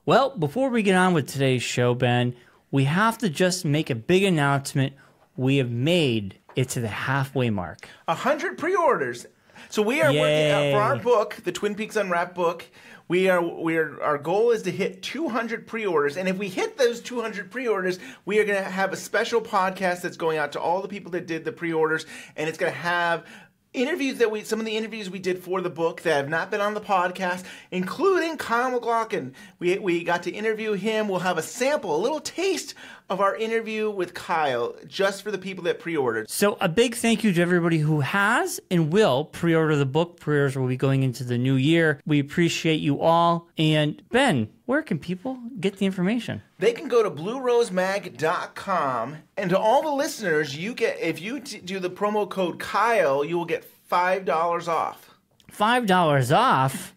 Well, before we get on with today's show, Ben, we have to just make a big announcement. We have made it to the halfway mark. 100 pre-orders. So we are working out for our book, the Twin Peaks Unwrapped book. Our goal is to hit 200 pre-orders, and if we hit those 200 pre-orders, we are going to have a special podcast that's going out to all the people that did the pre-orders, and it's going to have interviews some of the interviews we did for the book that have not been on the podcast, including Kyle McLaughlin. We got to interview him. We'll have a sample, a little taste of our interview with Kyle, just for the people that pre-ordered. So a big thank you to everybody who has and will pre-order the book. Pre-orders will be going into the new year. We appreciate you all. And Ben, where can people get the information? They can go to bluerosemag.com, and to all the listeners, you get, if you do the promo code Kyle, you will get $5 off. $5 off?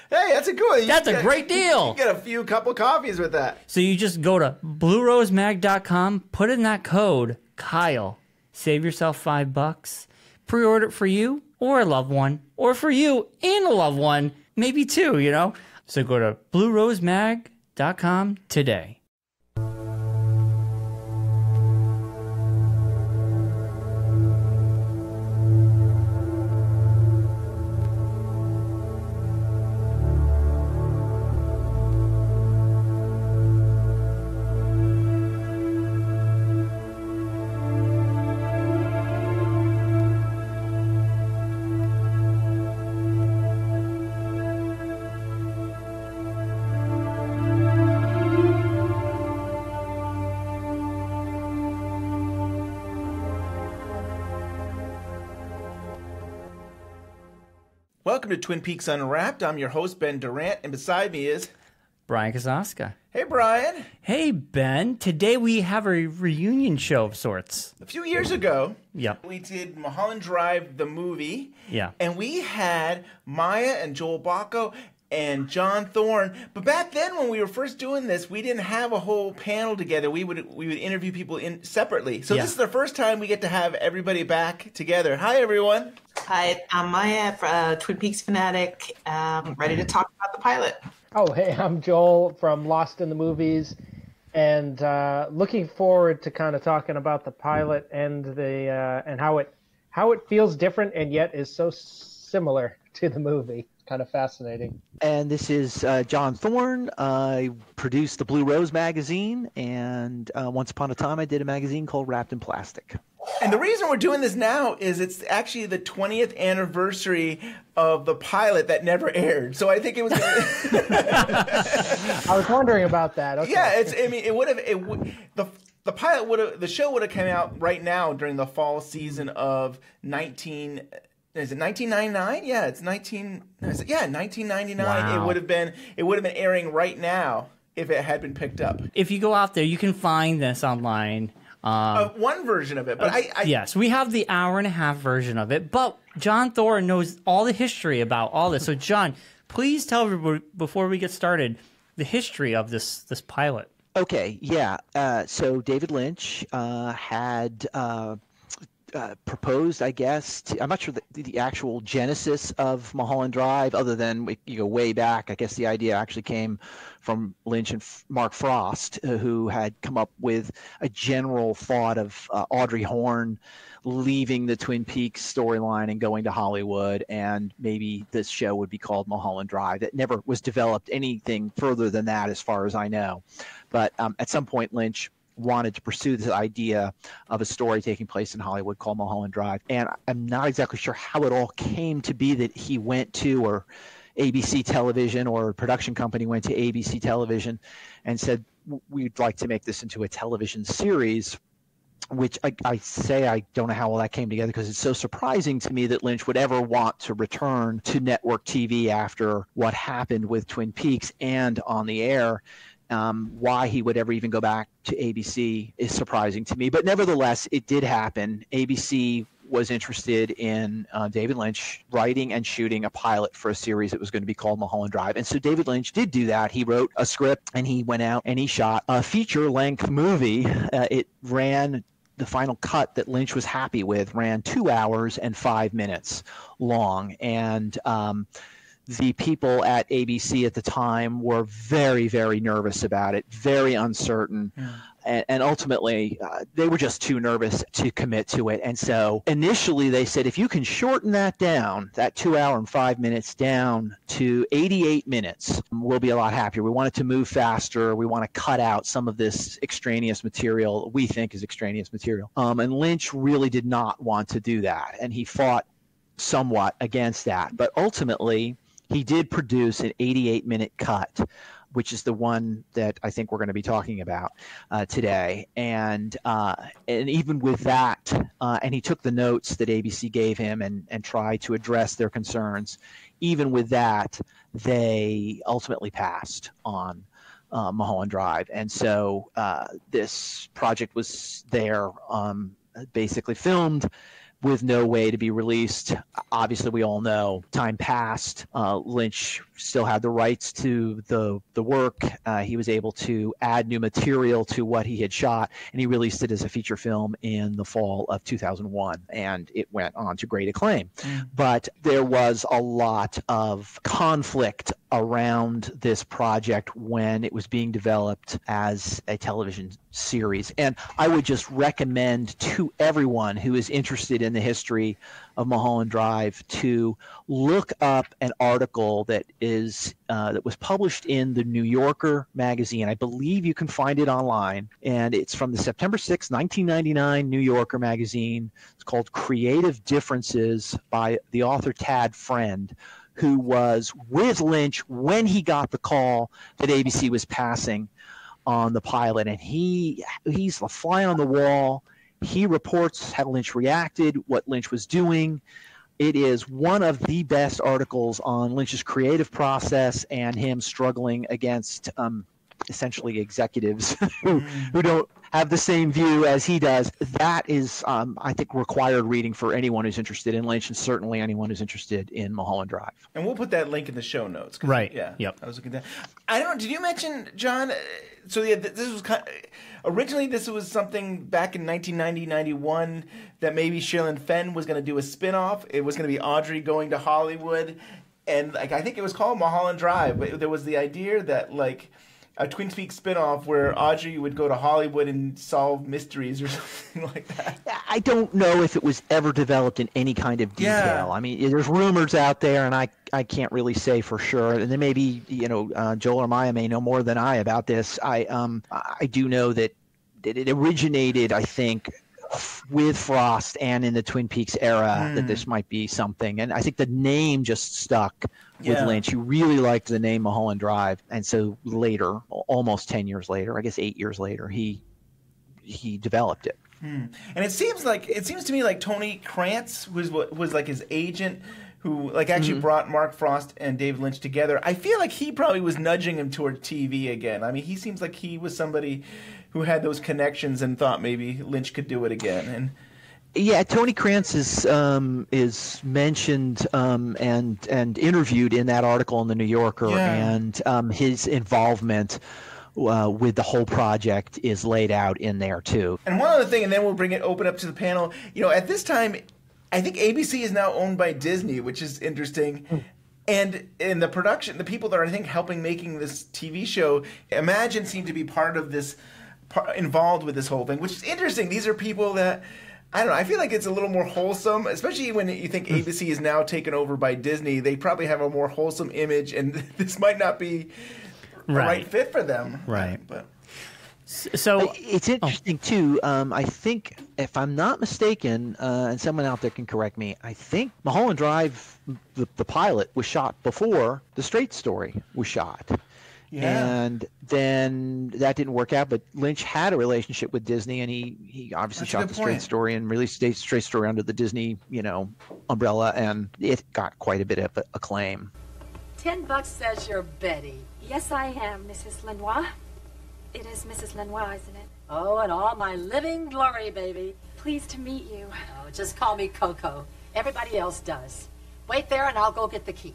Hey, that's a good one. That's a great deal. You get a couple coffees with that. So you just go to bluerosemag.com, put in that code, Kyle. Save yourself $5. Pre-order it for you or a loved one, or for you and a loved one, maybe two, you know. So go to bluerosemag.com today. Welcome to Twin Peaks Unwrapped. I'm your host, Ben Durant, and beside me is Brian Kazaska. Hey, Brian. Hey, Ben. Today we have a reunion show of sorts. A few years ago, Yep. we did Mulholland Drive, the movie. Yeah. And we had Maya and Joel Bacco and John Thorne. But back then, when we were first doing this, we didn't have a whole panel together. We would interview people separately. So This is the first time we get to have everybody back together. Hi, everyone. Hi, I'm Maya, Twin Peaks fanatic, ready to talk about the pilot. Oh, hey, I'm Joel from Lost in the Movies, and looking forward to kind of talking about the pilot and the and how it feels different and yet is so similar to the movie. Kind of fascinating. And this is John Thorne. I produced the Blue Rose magazine, and once upon a time I did a magazine called Wrapped in Plastic. And the reason we're doing this now is it's actually the 20th anniversary of the pilot that never aired. So I think it was. I was wondering about that. Okay. Yeah, the pilot would have, the show would have come out right now during the fall season of 1999? Yeah, it's 1999. Wow. It would have been airing right now if it had been picked up. If you go out there, you can find this online. One version of it, but yes, we have the hour-and-a-half version of it, but John Thorne knows all the history about all this. So, John, please tell everybody, before we get started, the history of this pilot. Okay, yeah. So David Lynch had proposed, I guess, I'm not sure the actual genesis of Mulholland Drive, other than you go way back. I guess the idea actually came from Lynch and Mark Frost, who had come up with a general thought of Audrey Horne leaving the Twin Peaks storyline and going to Hollywood, and maybe this show would be called Mulholland Drive. It never was developed anything further than that, as far as I know. But at some point, Lynch wanted to pursue this idea of a story taking place in Hollywood called Mulholland Drive. And I'm not exactly sure how it all came to be that he went to, or ABC Television or a production company went to ABC Television and said, we'd like to make this into a television series, which I say I don't know how all that came together, because it's so surprising to me that Lynch would ever want to return to network TV after what happened with Twin Peaks and on the air. Why he would ever even go back to ABC is surprising to me. But nevertheless, it did happen. ABC was interested in David Lynch writing and shooting a pilot for a series that was going to be called Mulholland Drive. And so David Lynch did do that. He wrote a script and he went out and he shot a feature-length movie. It ran, the final cut that Lynch was happy with ran 2 hours and 5 minutes long. And the people at ABC at the time were very, very nervous about it, very uncertain. Yeah. And ultimately, they were just too nervous to commit to it. And so initially they said, if you can shorten that down, that 2 hour and 5 minutes down to 88 minutes, we'll be a lot happier. We want it to move faster. We want to cut out some of this extraneous material we think is extraneous material. And Lynch really did not want to do that. And he fought somewhat against that. But ultimately, he did produce an 88-minute cut, which is the one that I think we're going to be talking about today. And even with that, and he took the notes that ABC gave him and tried to address their concerns. Even with that, they ultimately passed on Mulholland Drive. And so this project was there, basically filmed, with no way to be released. Obviously, we all know time passed. Lynch still had the rights to the work. He was able to add new material to what he had shot, and he released it as a feature film in the fall of 2001, and it went on to great acclaim. But there was a lot of conflict around this project when it was being developed as a television series. And I would just recommend to everyone who is interested in the history of Mulholland Drive to look up an article that was published in the New Yorker magazine. I believe you can find it online, and it's from the September 6, 1999 New Yorker magazine. It's called Creative Differences by the author Tad Friend, who was with Lynch when he got the call that ABC was passing on the pilot. And he's a fly on the wall. He reports how Lynch reacted, what Lynch was doing. It is one of the best articles on Lynch's creative process and him struggling against essentially executives who don't have the same view as he does. That is, I think, required reading for anyone who's interested in Lynch, and certainly anyone who's interested in Mulholland Drive. And we'll put that link in the show notes. Right. Yeah. Yep. I was looking at that. I don't know. Did you mention, John? So yeah, this was originally this was something back in 1990-91 that maybe Sherilyn Fenn was going to do a spinoff. It was going to be Audrey going to Hollywood, and I think it was called Mulholland Drive. But there was the idea that a Twin Peaks spinoff where Audrey would go to Hollywood and solve mysteries or something like that. I don't know if it was ever developed in any kind of detail. Yeah. I mean, there's rumors out there, and I can't really say for sure. And then maybe Joel or Maya may know more than I about this. I do know that it originated, I think, with Frost and in the Twin Peaks era, that this might be something. And I think the name just stuck with Lynch. He really liked the name Mulholland Drive. And so later, almost 10 years later, I guess 8 years later, he developed it. And it seems to me like Tony Krantz was like his agent, who actually brought Mark Frost and David Lynch together. I feel like he probably was nudging him toward TV again. I mean, he seems like he was somebody who had those connections and thought maybe Lynch could do it again. And yeah, Tony Krantz is mentioned and interviewed in that article in the New Yorker, and his involvement with the whole project is laid out in there too. And one other thing, and then we'll open up to the panel. At this time, I think ABC is now owned by Disney, which is interesting. And in the production, the people that are, I think, helping making this TV show, Imagine seem to be part of this, involved with this whole thing, which is interesting. These are people that, I don't know, I feel like it's a little more wholesome, especially when you think ABC is now taken over by Disney. They probably have a more wholesome image, and this might not be the right fit for them. Right. But so it's interesting too. I think, if I'm not mistaken, and someone out there can correct me, I think Mulholland Drive, the pilot, was shot before The Straight Story was shot. Yeah. And then that didn't work out, but Lynch had a relationship with Disney, and he obviously shot The Straight Story and released The Straight Story under the Disney, umbrella, and it got quite a bit of acclaim. $10 says you're Betty. Yes, I am, Mrs. Lenoir. It is Mrs. Lenoir, isn't it? Oh, and all my living glory, baby. Pleased to meet you. Oh, just call me Coco. Everybody else does. Wait there, and I'll go get the key.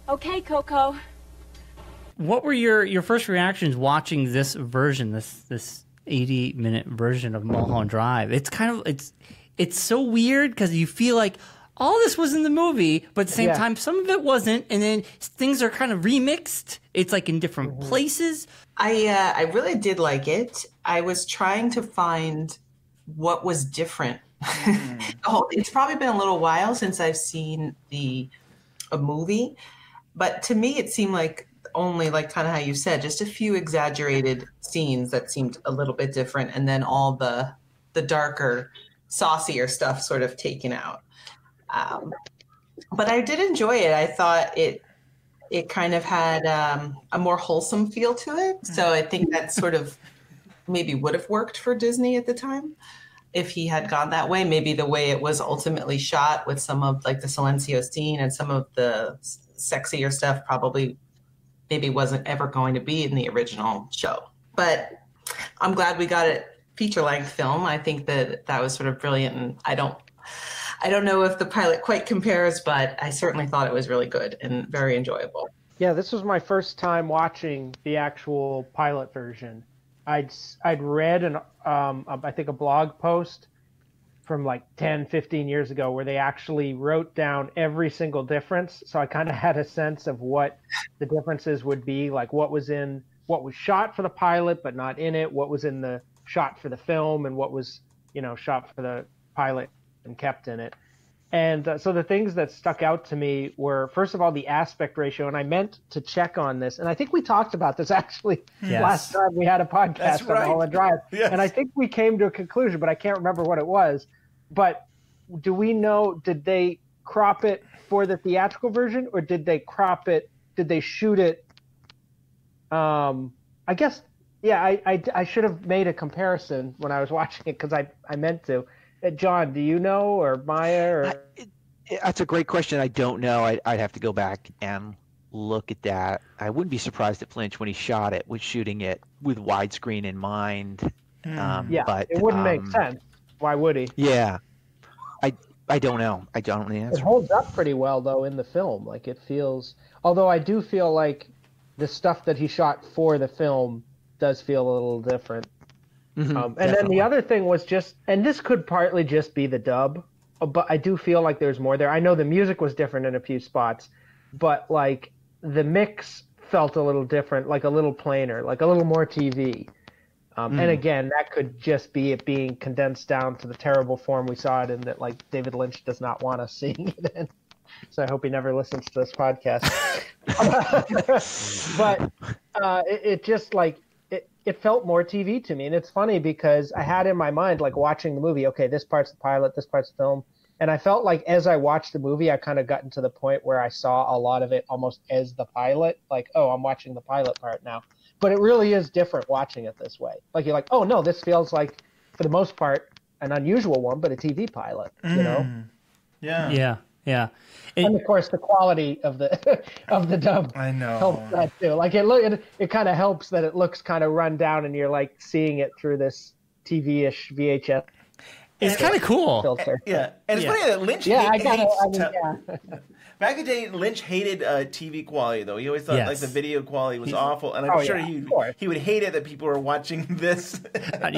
Okay, Coco. What were your first reactions watching this version, this 80-minute version of Mulholland Drive? It's kind of it's so weird because you feel like, all this was in the movie, but at the same Yeah. time, some of it wasn't. And then things are kind of remixed. It's like in different places. I really did like it. I was trying to find what was different. It's probably been a little while since I've seen a movie, but to me it seemed like only, like kind of how you said, just a few exaggerated scenes that seemed a little bit different, and then all the darker, saucier stuff sort of taken out. But I did enjoy it. I thought it kind of had a more wholesome feel to it. So I think that sort of maybe would have worked for Disney at the time if he had gone that way. Maybe the way it was ultimately shot with some of like the Silencio scene and some of the sexier stuff probably maybe wasn't ever going to be in the original show. But I'm glad we got a feature-length film. I think that was sort of brilliant. And I don't know if the pilot quite compares, but I certainly thought it was really good and very enjoyable. Yeah, this was my first time watching the actual pilot version. I'd read I think a blog post from like 10, 15 years ago where they actually wrote down every single difference. So I kind of had a sense of what the differences would be, like what was shot for the pilot but not in it, what was in the shot for the film, and what was, shot for the pilot and kept in it. And so the things that stuck out to me were, first of all, the aspect ratio. And I meant to check on this. And I think we talked about this actually last time we had a podcast on Mulholland Drive. Yes. And I think we came to a conclusion, but I can't remember what it was. But do we know, did they crop it for the theatrical version, or did they crop it? Did they shoot it? I guess, yeah, I should have made a comparison when I was watching it because I meant to. John, do you know, or Maya? Or... That's a great question. I don't know. I'd have to go back and look at that. I wouldn't be surprised if Lynch, when he shot it, was shooting it with widescreen in mind. But it wouldn't make sense. Why would he? Yeah. I don't know. I don't know the answer. It holds up pretty well, though, in the film. Like, it feels... Although I do feel like the stuff that he shot for the film does feel a little different. And then the other thing was just, and this could partly just be the dub, but I do feel like there's more there. I know the music was different in a few spots, but like the mix felt a little different, like a little plainer, like a little more TV. And again, that could just be it being condensed down to the terrible form we saw it in, that like David Lynch does not want us seeing it in. So I hope he never listens to this podcast. But it just like, it felt more TV to me. And it's funny because I had in my mind, like watching the movie, okay, this part's the pilot, this part's the film. And I felt like as I watched the movie, I kind of gotten to the point where I saw a lot of it almost as the pilot. Like, oh, I'm watching the pilot part now. But it really is different watching it this way. Like, you're like, oh, no, this feels like, for the most part, an unusual one, but a TV pilot, you know? Yeah. Yeah. And of course, the quality of the dub I know. helps that too. Like it kind of helps that it looks kind of run down, and you're like seeing it through this TV-ish VHS. It's kind of cool. Filter. Yeah, and it's funny that Lynch back in the day, Lynch hated TV quality, though. He always thought like the video quality was awful, and I'm sure he would hate it that people were watching this. Of a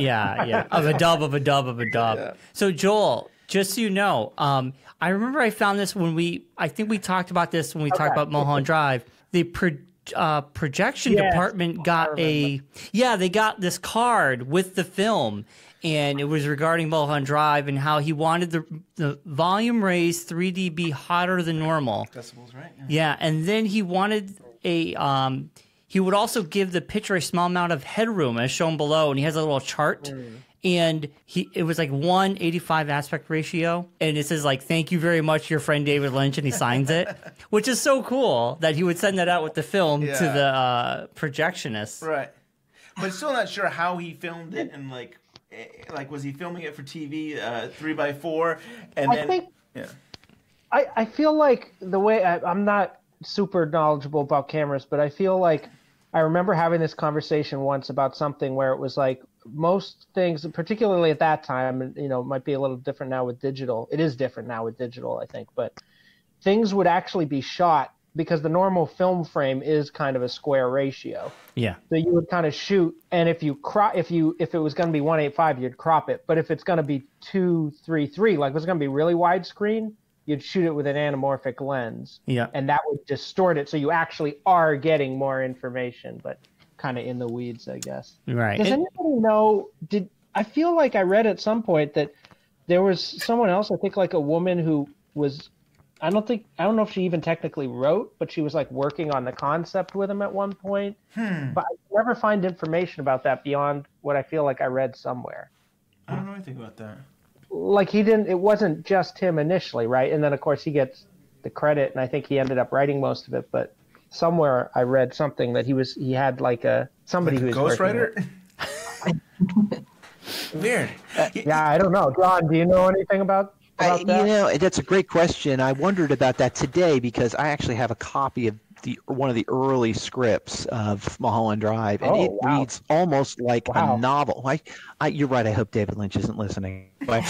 dub. Yeah. So Joel, just so you know, I remember I found this I think we talked about this when we talked about Mulholland Drive. The projection department got they got this card with the film, and it was regarding Mulholland Drive and how he wanted the volume raised 3 dB hotter than normal. Decibels, right? Yeah, and then he wanted he would also give the picture a small amount of headroom as shown below, and he has a little chart. And it was like 1:85 aspect ratio, and it says like, "Thank you very much, your friend David Lynch," and he signs it, which is so cool that he would send that out with the film to the projectionist. Right, but still not sure how he filmed it, and like was he filming it for TV 3x4? And I think I feel like the way I'm not super knowledgeable about cameras, but I feel like I remember having this conversation once about something where it was like, most things, particularly at that time, and it might be a little different now with digital. It is different now with digital, I think, but things would actually be shot because the normal film frame is kind of a square ratio. Yeah. So you would kind of shoot, and if it was going to be 1.85, you'd crop it. But if it's going to be 2.33, like if it's going to be really widescreen, you'd shoot it with an anamorphic lens. Yeah. And that would distort it, so you actually are getting more information, but kind of in the weeds, I guess. Right. Does anybody know? I feel like I read at some point that there was someone else, I think like a woman who was, I don't know if she even technically wrote, but she was like working on the concept with him at one point. But I never find information about that beyond what I feel like I read somewhere. I don't know anything about that. Like it wasn't just him initially, right? And then of course he gets the credit, and I think he ended up writing most of it. But somewhere I read something that he had like somebody Like who was ghostwriter. Weird. Yeah, I don't know. John, do you know anything about that? You know, that's a great question. I wondered about that today because I actually have a copy of one of the early scripts of Mulholland Drive, and it reads almost like a novel. You're right. I hope David Lynch isn't listening, because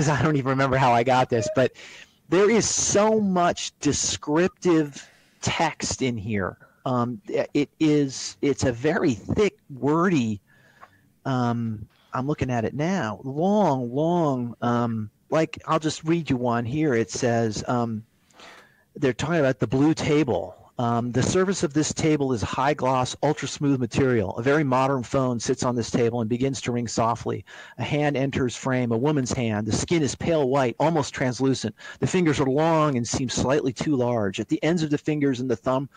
I don't even remember how I got this. But there is so much descriptive text in here. It's a very thick, wordy. I'm looking at it now. Long. Like I'll just read you one here. It says. They're talking about the blue table. The surface of this table is high gloss, ultra smooth material. A very modern phone sits on this table and begins to ring softly. A hand enters frame, a woman's hand. The skin is pale white, almost translucent. The fingers are long and seem slightly too large. At the ends of the fingers and the thumb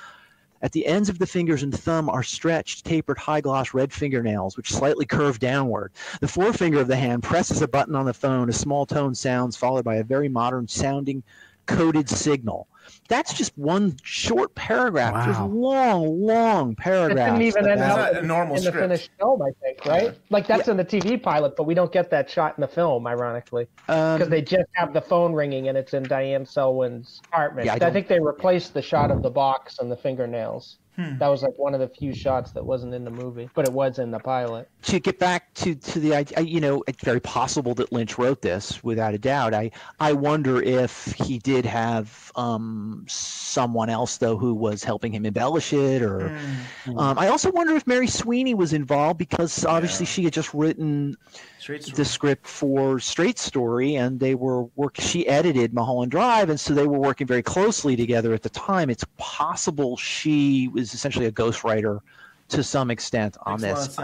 are stretched, tapered, high-gloss red fingernails, which slightly curve downward. The forefinger of the hand presses a button on the phone. A small tone sounds, followed by a very modern-sounding coded signal. That's just one short paragraph. Wow. There's long paragraphs. It didn't even end up a normal in the script. finished film, I think, right? Yeah. Like that's in the TV pilot, but we don't get that shot in the film, ironically, because they just have the phone ringing and it's in Diane Selwyn's apartment. Yeah, I think they replaced the shot of the box and the fingernails. That was like one of the few shots that wasn't in the movie, but it was in the pilot. To get back to the idea, it's very possible that Lynch wrote this, without a doubt. I wonder if he did have someone else, though, who was helping him embellish it. Or I also wonder if Mary Sweeney was involved, because obviously she had just written the script for Straight Story, and they were she edited Mulholland Drive, and so they were working very closely together at the time. It's possible she was essentially a ghostwriter to some extent on this.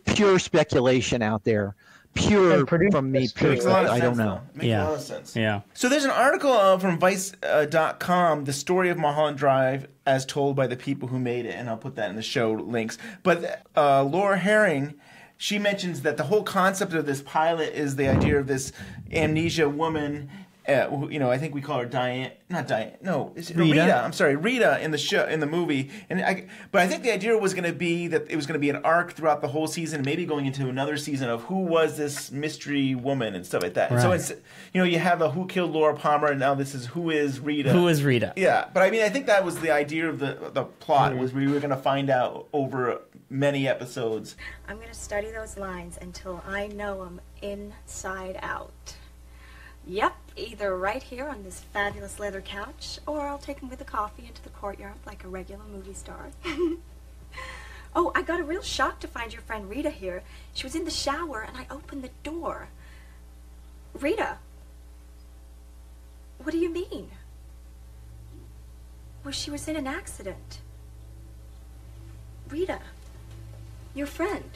Pure speculation out there. Pure from me. I don't know. Makes a lot of sense. Yeah. So there's an article from Vice.com, the story of Mulholland Drive as told by the people who made it, and I'll put that in the show links. But Laura Herring, she mentions that the whole concept of this pilot is the idea of this amnesia woman. I think we call her Diane. Not Diane. No, Rita. I'm sorry, Rita in the movie. But I think the idea was going to be that it was going to be an arc throughout the whole season, maybe going into another season of who was this mystery woman and stuff like that. Right. So it's you have a who killed Laura Palmer, and now this is who is Rita. Who is Rita? Yeah, but I mean, I think that was the idea of the plot was we were going to find out over many episodes. I'm going to study those lines until I know them inside out. Yep, either right here on this fabulous leather couch, or I'll take him with a coffee into the courtyard like a regular movie star. Oh, I got a real shock to find your friend Rita here. She was in the shower, and I opened the door. Rita? What do you mean? Well, she was in an accident. Rita, your friend.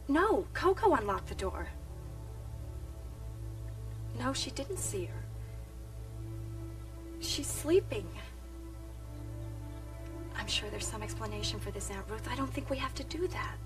No, Coco unlocked the door. No, she didn't see her. She's sleeping. I'm sure there's some explanation for this, Aunt Ruth. I don't think we have to do that.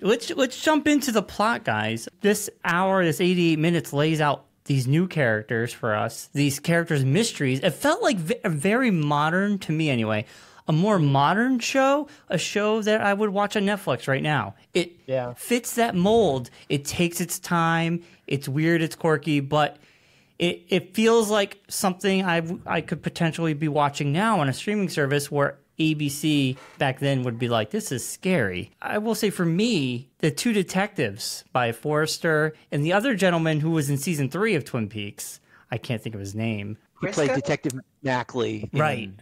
Let's jump into the plot, guys. This 88 minutes, lays out these new characters for us. These characters' mysteries. It felt like a very modern, to me anyway, a more modern show, a show that I would watch on Netflix right now. It fits that mold. It takes its time. It's weird, it's quirky, but it feels like something I could potentially be watching now on a streaming service where ABC back then would be like, this is scary. I will say for me, The Two Detectives by Forrester and the other gentleman who was in season 3 of Twin Peaks, I can't think of his name. He played Detective Mackley. Right.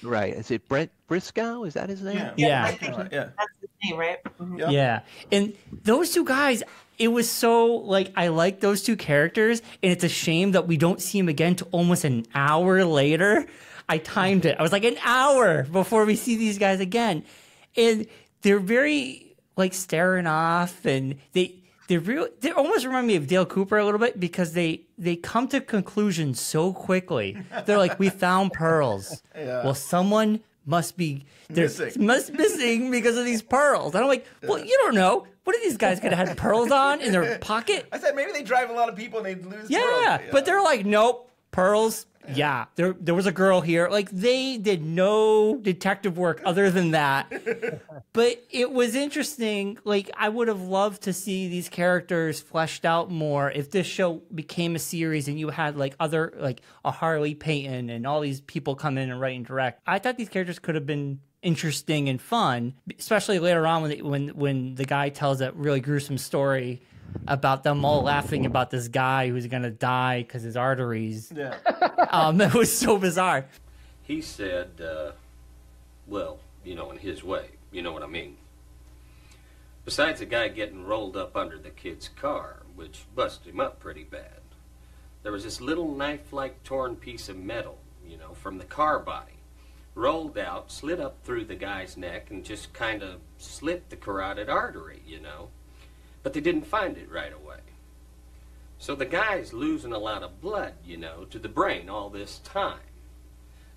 Right. Is it Brent Briscoe? Is that his name? Yeah. I think that's his name, right? Mm-hmm. Yep. Yeah. And those two guys, it was so, like, I like those two characters, and it's a shame that we don't see them again till almost an hour later. I timed it. I was like, an hour before we see these guys again. And they're very, like, staring off, and they almost remind me of Dale Cooper a little bit, because they come to conclusions so quickly. They're like, we found pearls. Yeah. Well, someone must be missing because of these pearls. And I'm like, well, you don't know. What are these guys going to have pearls on in their pocket? I said maybe they drive a lot of people and they lose. Yeah, pearls. but they're like, nope, pearls. Yeah, there was a girl here. Like, they did no detective work other than that. But it was interesting. Like, I would have loved to see these characters fleshed out more if this show became a series and you had, like, other, like, a Harley Payton and all these people come in and write and direct. I thought these characters could have been interesting and fun, especially later on when the guy tells that really gruesome story about them all laughing about this guy who's gonna die because his arteries. Yeah. It was so bizarre. He said, well, you know, in his way, you know what I mean. Besides the guy getting rolled up under the kid's car, which busted him up pretty bad, there was this little knife-like torn piece of metal, you know, from the car body. Rolled out, slid up through the guy's neck, and just kind of slit the carotid artery, you know. But they didn't find it right away. So the guy's losing a lot of blood, you know, to the brain all this time.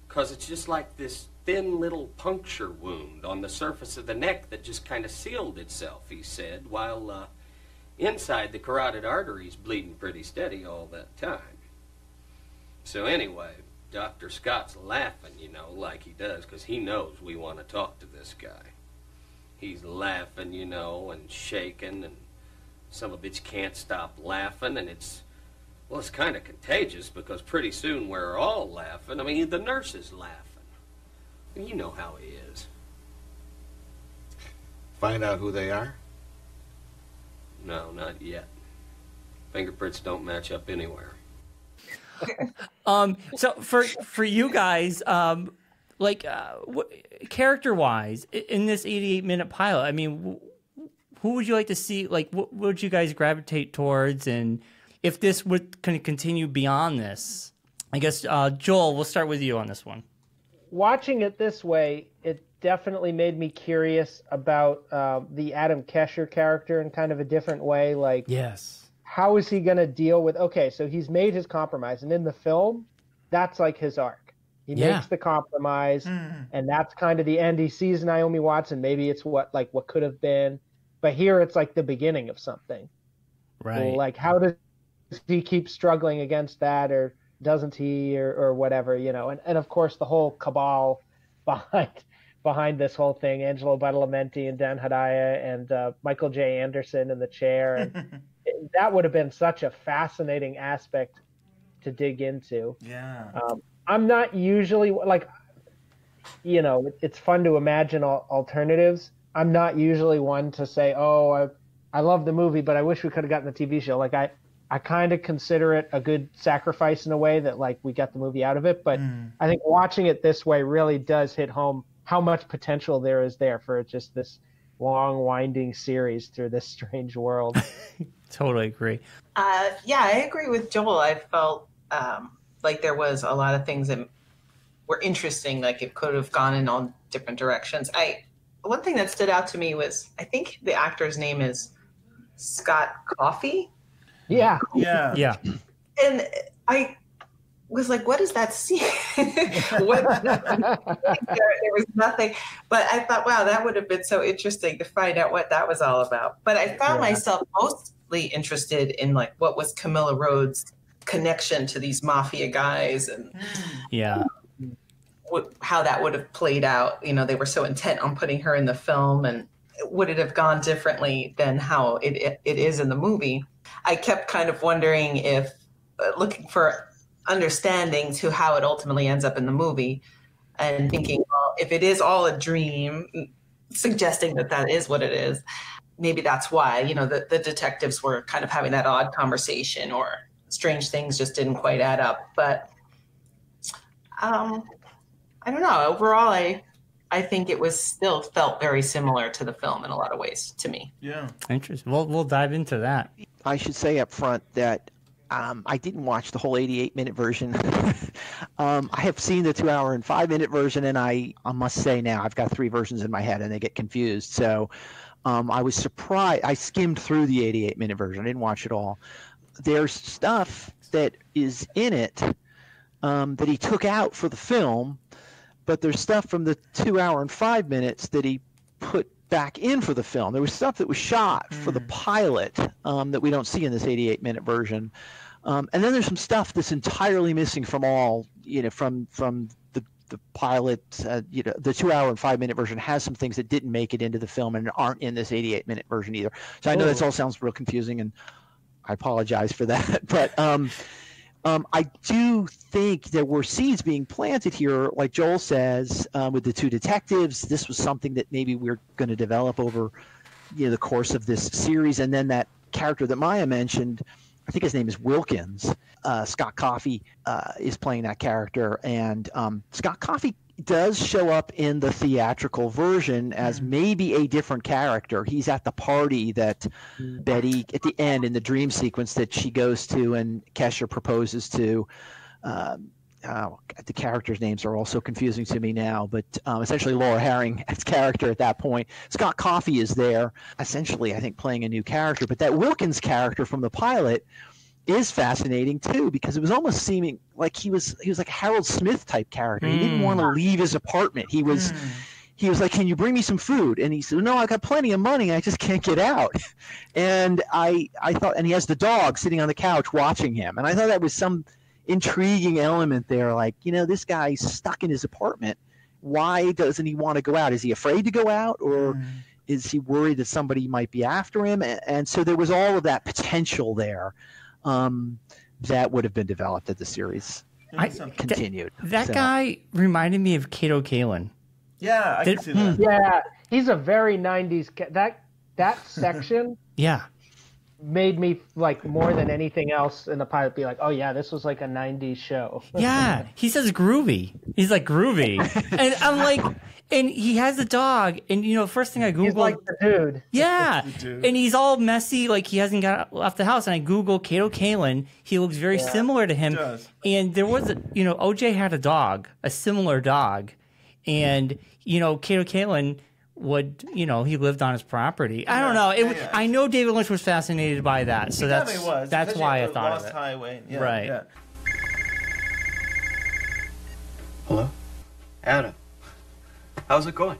'Cause it's just like this thin little puncture wound on the surface of the neck that just kind of sealed itself, he said, while inside the carotid artery's bleeding pretty steady all that time. So anyway, Dr. Scott's laughing, you know, like he does, 'cause he knows we want to talk to this guy. He's laughing, you know, and shaking, and some of bitch can't stop laughing, and it's kind of contagious, because pretty soon we're all laughing. I mean, the nurse is laughing. You know how he is. Find out who they are? No, not yet. Fingerprints don't match up anywhere. So for you guys, character wise, in this 88-minute pilot, I mean, who would you like to see? Like, what would you guys gravitate towards? And if this would kind of continue beyond this, I guess, Joel, we'll start with you on this one. Watching it this way, it definitely made me curious about the Adam Kesher character in kind of a different way. Like, yes. How is he going to deal with, okay, so he's made his compromise, and in the film, that's like his arc. He makes the compromise, and that's kind of the end. He sees Naomi Watts, and maybe it's what could have been. But here it's like the beginning of something. Right. Like, how does he keep struggling against that, or doesn't he, or whatever, you know? And of course, the whole cabal behind this whole thing, Angelo Badalamenti and Dan Hedaya and Michael J. Anderson in the chair. And that would have been such a fascinating aspect to dig into. Yeah. I'm not usually, like, you know, it's fun to imagine alternatives. I'm not usually one to say, oh, I love the movie, but I wish we could have gotten the TV show. Like, I kind of consider it a good sacrifice in a way that, like, we got the movie out of it. But I think watching it this way really does hit home how much potential there is there for just this long, winding series through this strange world. Totally agree. Yeah, I agree with Joel. I felt like there was a lot of things that were interesting. Like, it could have gone in all different directions. One thing that stood out to me was, I think the actor's name is Scott Coffey. Yeah. And I was like, what is that scene? there was nothing. But I thought, wow, that would have been so interesting to find out what that was all about. But I found myself mostly interested in, like, what was Camilla Rhodes' connection to these mafia guys, and how that would have played out. You know, they were so intent on putting her in the film, and would it have gone differently than how it is in the movie? I kept kind of wondering if, looking for understanding to how it ultimately ends up in the movie, and thinking, well, if it is all a dream, suggesting that is what it is, maybe that's why, you know, the detectives were kind of having that odd conversation, or strange things just didn't quite add up. But I don't know. Overall, I I think it was still felt very similar to the film in a lot of ways to me. Yeah. Interesting. We'll dive into that. I should say up front that I didn't watch the whole 88-minute version. I have seen the 2-hour and 5-minute version, and I must say now I've got 3 versions in my head, and they get confused. So I was surprised. I skimmed through the 88-minute version. I didn't watch it all. There's stuff that is in it that he took out for the film, but there's stuff from the 2-hour and 5 minutes that he put back in for the film. There was stuff that was shot for the pilot that we don't see in this 88-minute version, and then there's some stuff that's entirely missing from all, from the pilot. The 2-hour and 5-minute version has some things that didn't make it into the film and aren't in this 88-minute version either. So I know this all sounds real confusing, and I apologize for that, but I do think there were seeds being planted here, like Joel says, with the 2 detectives. This was something that maybe we're going to develop over, the course of this series. And then that character that Maya mentioned, I think his name is Wilkins. Scott Coffey is playing that character, and Scott Coffey does show up in the theatrical version as maybe a different character. He's at the party that Betty, at the end in the dream sequence that she goes to and Kesher proposes to. The characters' names are also confusing to me now, but essentially Laura Harring's character at that point. Scott Coffey is there, essentially, I think, playing a new character. But that Wilkins character from the pilot is fascinating too, because it was almost seeming like he was like a Harold Smith type character. He didn't want to leave his apartment. He was like, "Can you bring me some food?" And he said, "No, I got plenty of money. I just can't get out." And I thought, and he has the dog sitting on the couch watching him, and I thought that was some intriguing element there. Like, this guy's stuck in his apartment. Why doesn't he want to go out? Is he afraid to go out, or is he worried that somebody might be after him? And so there was all of that potential there. That would have been developed as the series continued. That guy reminded me of Kato Kalin. Yeah, I can see that. Yeah, he's a very 90s. That section made me, like, more than anything else in the pilot, be like, oh, yeah, this was like a 90s show. Yeah, he says groovy. He's like groovy. And I'm like, and he has a dog, and, first thing I Googled. He's like the dude. Yeah, and he's all messy, like he hasn't got left the house, and I Googled Kato Kalin. He looks very similar to him. He does. And there was, OJ had a dog, a similar dog, and, Kato Kalin would, he lived on his property. I don't know. I know David Lynch was fascinated by that, so that's why I thought of it. Highway. Yeah, right. Yeah. Hello? Adam. How's it going?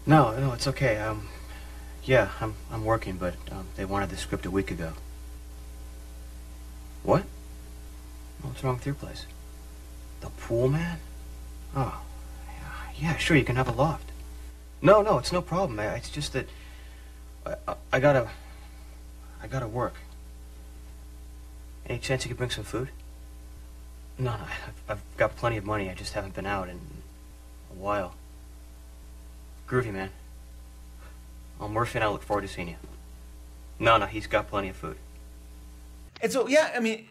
No, it's okay. I'm working, but they wanted the script a week ago. What? What's wrong with your place? The pool, man? Oh, yeah, sure, you can have a loft. No, it's no problem. It's just that I gotta work. Any chance you could bring some food? No, I've got plenty of money. I just haven't been out in a while. Groovy, man. Murphy and I look forward to seeing you. No, he's got plenty of food. And so, yeah, I mean,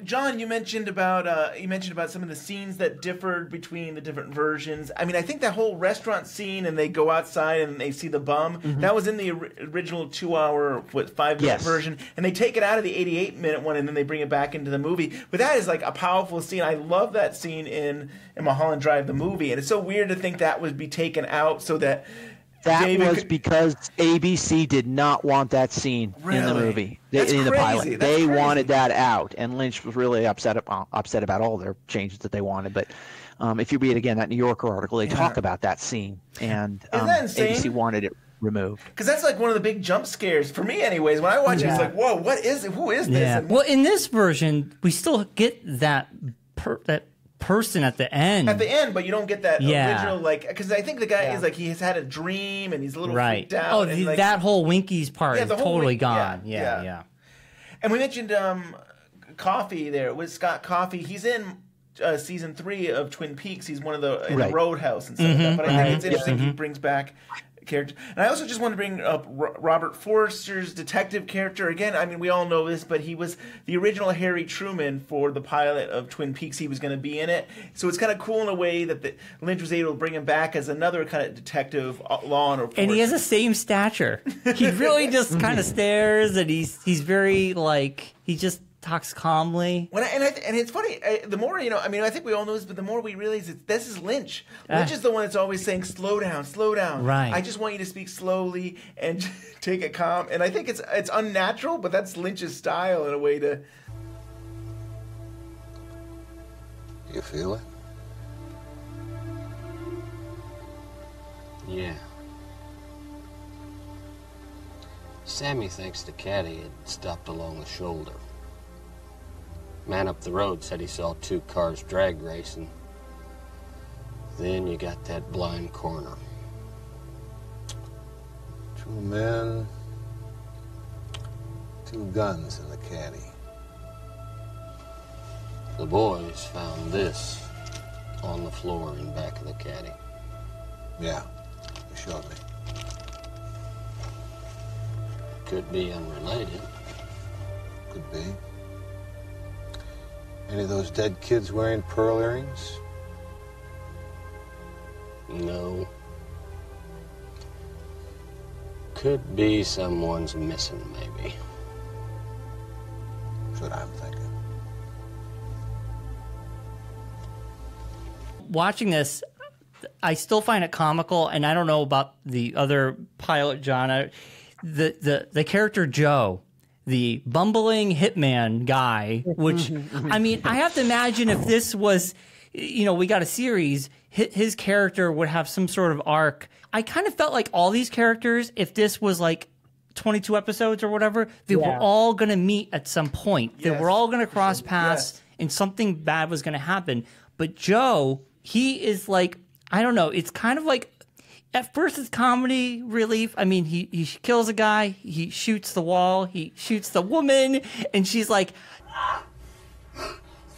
John, you mentioned about some of the scenes that differed between the different versions. I mean, I think that whole restaurant scene, and they go outside and they see the bum, that was in the original 2-hour, 5-minute version, and they take it out of the 88-minute one, and then they bring it back into the movie. But that is like a powerful scene. I love that scene in Mulholland Drive, the movie, and it's so weird to think that would be taken out so that. That was because ABC did not want that scene in the movie, in the pilot. They wanted that out, and Lynch was really upset about all their changes that they wanted. But if you read again that New Yorker article, they talk about that scene, and ABC wanted it removed. Because that's like one of the big jump scares for me, anyways. When I watch it, it's like, whoa, what is it? Who is this? Yeah. Well, in this version, we still get that person at the end. But you don't get that original, like, because I think the guy is like, he has had a dream and he's a little freaked out. Oh, and that whole Winky's part is totally gone. Yeah. And we mentioned Coffey there with Scott Coffey. He's in season 3 of Twin Peaks. He's one of the in the Roadhouse and stuff like that. But I think it's interesting he brings back character. And I also just want to bring up Robert Forster's detective character. Again, I mean, we all know this, but he was the original Harry Truman for the pilot of Twin Peaks. He was going to be in it. So it's kind of cool in a way that Lynch was able to bring him back as another kind of detective, law enforcement. And he has the same stature. He really just kind of stares, and he's very, like, he just talks calmly. And it's funny, the more, I mean, I think we all know this, but the more we realize this is Lynch. Lynch is the one that's always saying, slow down, slow down. Right. I just want you to speak slowly and take it calm. And I think it's unnatural, but that's Lynch's style in a way to... You feel it? Yeah. Sammy thinks the caddy had stopped along the shoulder. Man up the road said he saw 2 cars drag racing. Then you got that blind corner. 2 men, 2 guns in the caddy. The boys found this on the floor in back of the caddy. Yeah, you showed me. Could be unrelated. Could be. Any of those dead kids wearing pearl earrings? No. Could be someone's missing, maybe. That's what I'm thinking. Watching this, I still find it comical, and I don't know about the other pilot, John. The character Joe, the bumbling hitman guy, which, I mean, I have to imagine if this was, we got a series, his character would have some sort of arc. I kind of felt like all these characters, if this was like 22 episodes or whatever, they were all going to meet at some point. They were all going to cross paths, and something bad was going to happen. But Joe, he is like, I don't know, it's kind of like, at first it's comedy relief. I mean, he kills a guy, he shoots the wall, he shoots the woman, and she's like,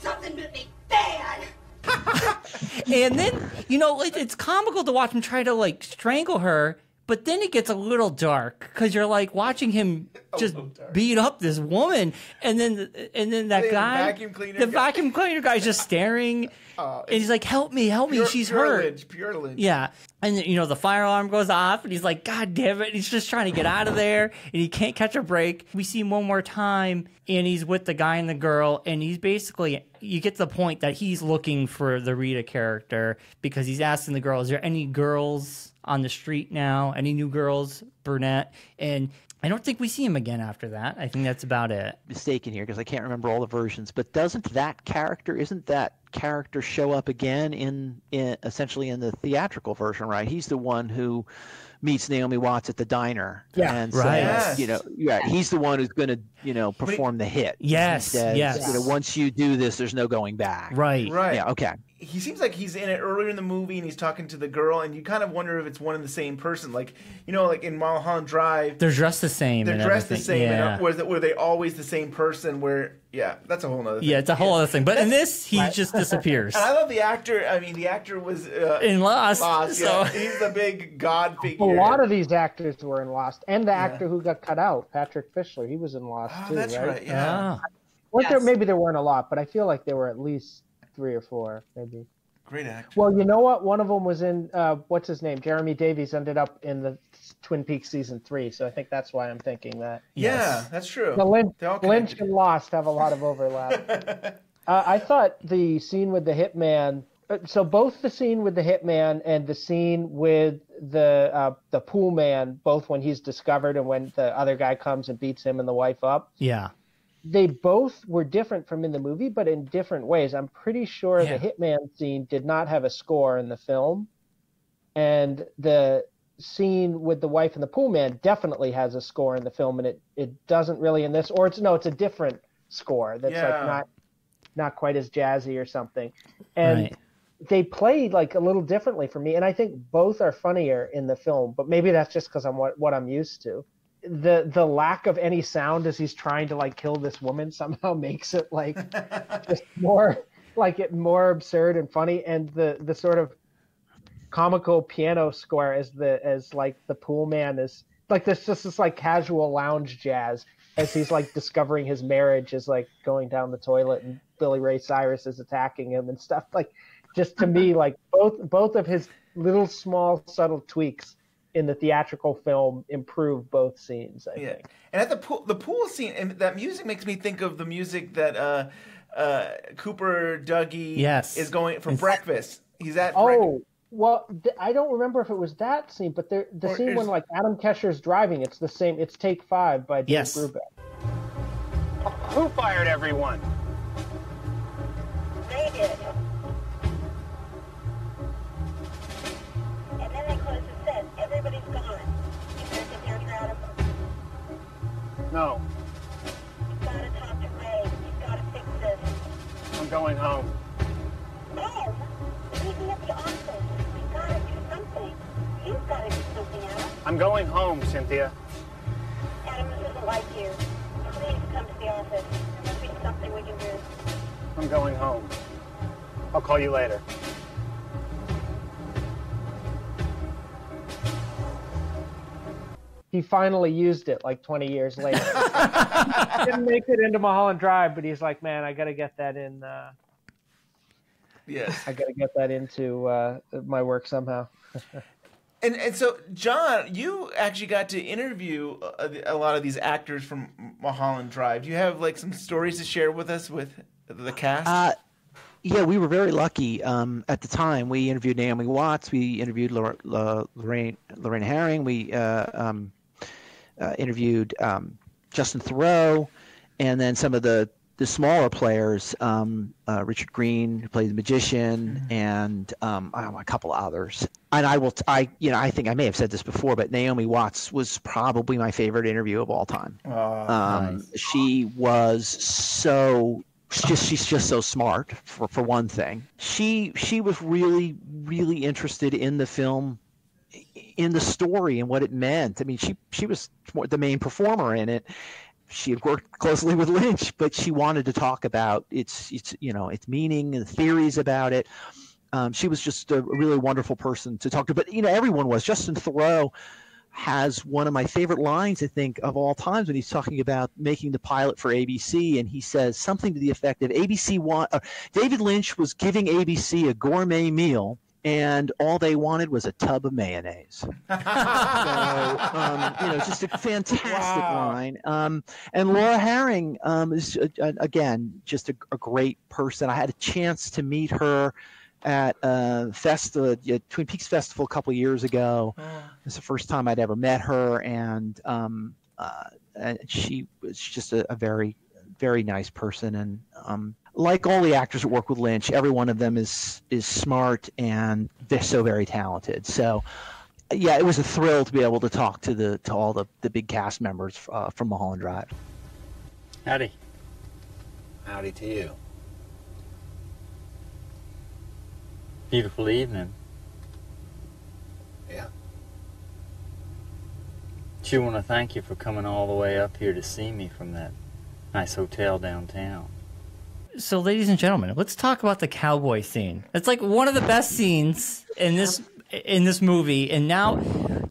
Something really bad. and then, it's comical to watch him try to, like, strangle her, but then it gets a little dark, because you're, like, watching him just beat up this woman, and then that guy, the vacuum cleaner guy's just staring, and he's like, help me, she's hurt. Pure Lynch. Yeah. And the fire alarm goes off, and he's like, God damn it. He's just trying to get out of there, and he can't catch a break. We see him one more time, and he's with the guy and the girl, and he's basically, you get the point that he's looking for the Rita character, because he's asking the girl, is there any girls on the street now? Any new girls? Brunette. And I don't think we see him again after that. I think that's about it. Mistaken here, because I can't remember all the versions, but isn't that character show up again in essentially in the theatrical version, right? He's the one who meets Naomi Watts at the diner. Yeah. And Right. says, he's the one who's going to, perform the hit. Yes. He says, Yes. once you do this, there's no going back. Right. Yeah. Okay. He seems like he's in it earlier in the movie, and he's talking to the girl, and you kind of wonder if it's one and the same person. Like, like in Mulholland Drive, They're dressed the same. they're and dressed the everything. same. Yeah. And were they always the same person? That's a whole other thing. Yeah, it's a whole other thing. But in this, he just disappears. And I love the actor. I mean, the actor was In Lost. Yeah. He's the big god figure. A lot of these actors were in Lost, and the actor who got cut out, Patrick Fischler, he was in Lost too. That's right. Yeah. Maybe there weren't a lot, but I feel like there were at least 3 or 4, maybe. Great actor. Well, you know what? One of them was in what's his name? Jeremy Davies ended up in the Twin Peaks season 3, so I think that's why I'm thinking that. Yeah, that's true. The They're all Lynch connected. and Lost have a lot of overlap. I thought the scene with the hitman. So both the scene with the hitman and the scene with the pool man, both when he's discovered and when the other guy comes and beats him and the wife up. Yeah. They both were different from in the movie, but in different ways. I'm pretty sure the hitman scene did not have a score in the film, and the scene with the wife and the pool man definitely has a score in the film, and it doesn't really in this. Or it's a different score that's like not quite as jazzy or something. And they played like a little differently for me, and I think both are funnier in the film. But maybe that's just because I'm what I'm used to. The lack of any sound as he's trying to like kill this woman somehow makes it like just more absurd and funny, and the sort of comical piano score as like the pool man is like this like casual lounge jazz as he's like discovering his marriage is like going down the toilet and Billy Ray Cyrus is attacking him and stuff. Like, just to me, like both of his little small subtle tweaks in the theatrical film improve both scenes, I think. And at the pool scene, and that music makes me think of the music that Cooper Dougie is going for breakfast. He's at well, I don't remember if it was that scene, but the scene when like Adam Kesher's driving, it's the same. It's Take 5 by Dave Brubeck. Who fired everyone? They did. And then they closed the set. Everybody's gone. You better get there, Adam. No. You've got to talk to Ray. You've got to fix this. I'm going home. No. Leave me at the office. We've got to do something. You've got to do something, Adam. I'm going home, Cynthia. Adam, this isn't like you. Please come to the office. There must be something we can do. I'm going home. I'll call you later. He finally used it like 20 years later. Didn't make it into Mulholland Drive, but he's like, man, I got to get that in. Yes. I got to get that into my work somehow. And so, John, you actually got to interview a lot of these actors from Mulholland Drive. Do you have like some stories to share with us with the cast? Yeah, we were very lucky. At the time, we interviewed Naomi Watts. We interviewed Lorraine Herring. We interviewed Justin Theroux, and then some of the smaller players, Richard Green, who played the magician, and a couple others. And I think I may have said this before, but Naomi Watts was probably my favorite interview of all time. Nice. She was she's just so smart for one thing. She was really, really interested in the film, in the story and what it meant. I mean, she was the main performer in it. She had worked closely with Lynch, but she wanted to talk about its meaning and theories about it. She was just a really wonderful person to talk to. But everyone was. Justin Theroux has one of my favorite lines, I think, of all times when he's talking about making the pilot for ABC, and he says something to the effect of David Lynch was giving ABC a gourmet meal, and all they wanted was a tub of mayonnaise. So, just a fantastic line. And Laura Herring is, again, just a great person. I had a chance to meet her at Twin Peaks Festival a couple of years ago. It's the first time I'd ever met her, and she was just a very, very nice person. And like all the actors that work with Lynch, every one of them is smart, and they're so very talented. So, yeah, it was a thrill to be able to talk to all the big cast members from Mulholland Drive. Howdy. Howdy to you. Beautiful evening. Yeah. Sure want to thank you for coming all the way up here to see me from that nice hotel downtown. So, ladies and gentlemen, let's talk about the cowboy scene. It's like one of the best scenes in this movie, and now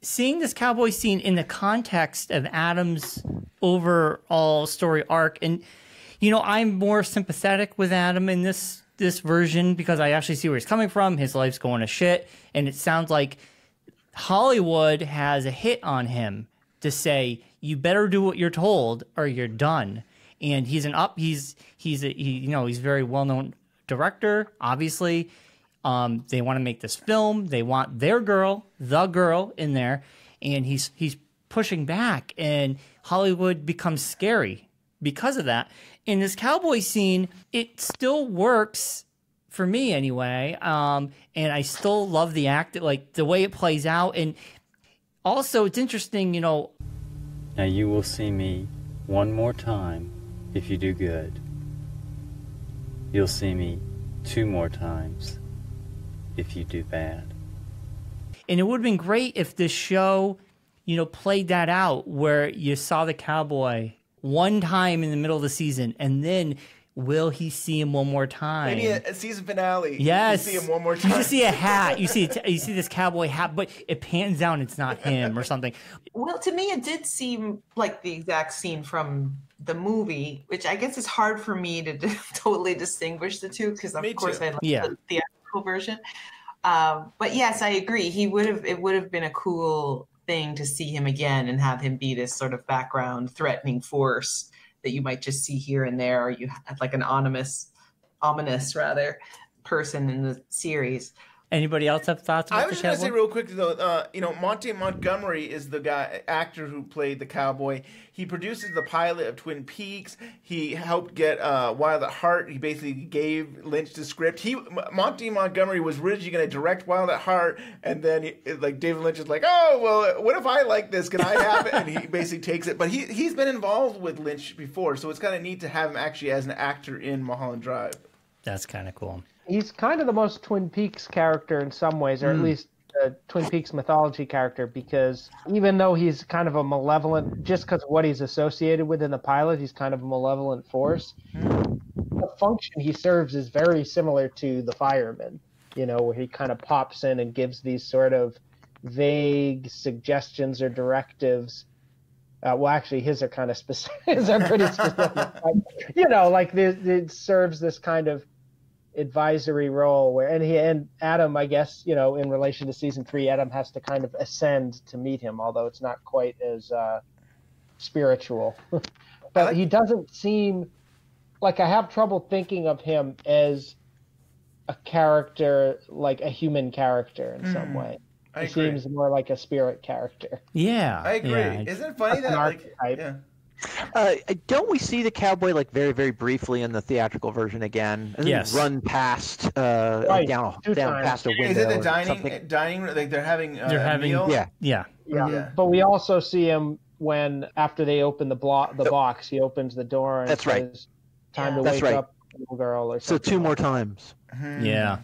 seeing this cowboy scene in the context of Adam's overall story arc, and I'm more sympathetic with Adam in this version because I actually see where he's coming from. His life's going to shit, and it sounds like Hollywood has a hit on him to say you better do what you're told or you're done. And he's a very well-known director, obviously. They want to make this film. They want their girl, the girl, in there, and he's pushing back, and Hollywood becomes scary because of that. In this cowboy scene, it still works for me anyway, and I still love the act, like the way it plays out, and also it's interesting, Now you will see me one more time if you do good. You'll see me 2 more times if you do bad. And it would have been great if this show, played that out where you saw the cowboy one time in the middle of the season, and then Will he see him one more time? Maybe a season finale. Yes. You see him one more time. You just see a hat. You see this cowboy hat, but it pans down. It's not him or something. Well, to me, it did seem like the exact scene from the movie, which I guess is hard for me to totally distinguish the two because, of course, I love the theatrical version. But yes, I agree. It would have been a cool thing to see him again and have him be this sort of background threatening force that you might just see here and there, or you have like an ominous person in the series. Anybody else have thoughts about I was just going to say real quick, though, Monty Montgomery is the actor who played the cowboy. He produces the pilot of Twin Peaks. He helped get Wild at Heart. He basically gave Lynch the script. Monty Montgomery was originally going to direct Wild at Heart, and then David Lynch is like, oh, well, what if I like this? Can I have it? And he basically takes it. But he's been involved with Lynch before, so it's kind of neat to have him actually as an actor in Mulholland Drive. That's kind of cool. He's kind of the most Twin Peaks character in some ways, or at least a Twin Peaks mythology character, because even though he's kind of a malevolent, just because of what he's associated with in the pilot, he's kind of a malevolent force. The function he serves is very similar to the fireman, where he kind of pops in and gives these sort of vague suggestions or directives. Well, actually, his are kind of specific. His are pretty specific. It serves this kind of advisory role where, and Adam, I guess, in relation to season 3, Adam has to kind of ascend to meet him, although it's not quite as spiritual. But he doesn't seem like, I have trouble thinking of him as a character, like a human character in some way. He seems more like a spirit character. Yeah, I agree. Yeah. Isn't it funny that don't we see the cowboy very, very briefly in the theatrical version again? Yes. Run past down past a window. Is it the dining room? Like they're having a meal? Yeah. But we also see him when, after they open the box, he opens the door and says, time to wake up, little girl, or something. So 2 more times. Yeah.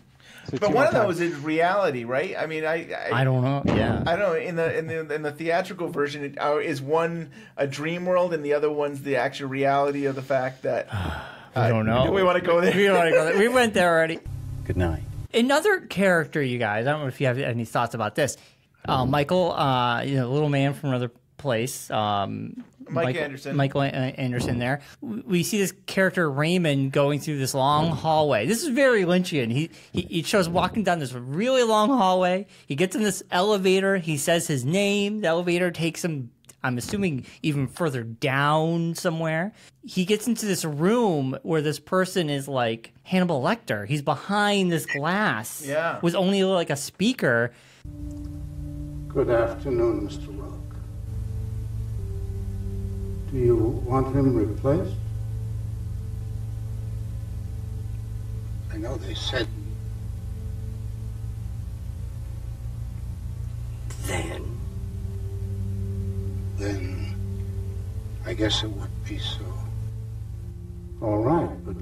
But one of those is reality, right? I mean, I don't know. Yeah, I don't know. In the theatrical version, is one a dream world, and the other one's the actual reality of the fact that I don't know. Do we want to go there? We went there already. Good night. Another character, you guys. I don't know if you have any thoughts about this. Michael, little man from another place. Michael Anderson there. We see this character Raymond going through this long hallway. This is very Lynchian. He shows walking down this really long hallway. He gets in this elevator. He says his name. The elevator takes him, I'm assuming, even further down somewhere. He gets into this room where this person is like Hannibal Lecter. He's behind this glass with only like a speaker. Good afternoon, Mr. Rock. Do you want him replaced? I know they said. Then I guess it would be so. All right, but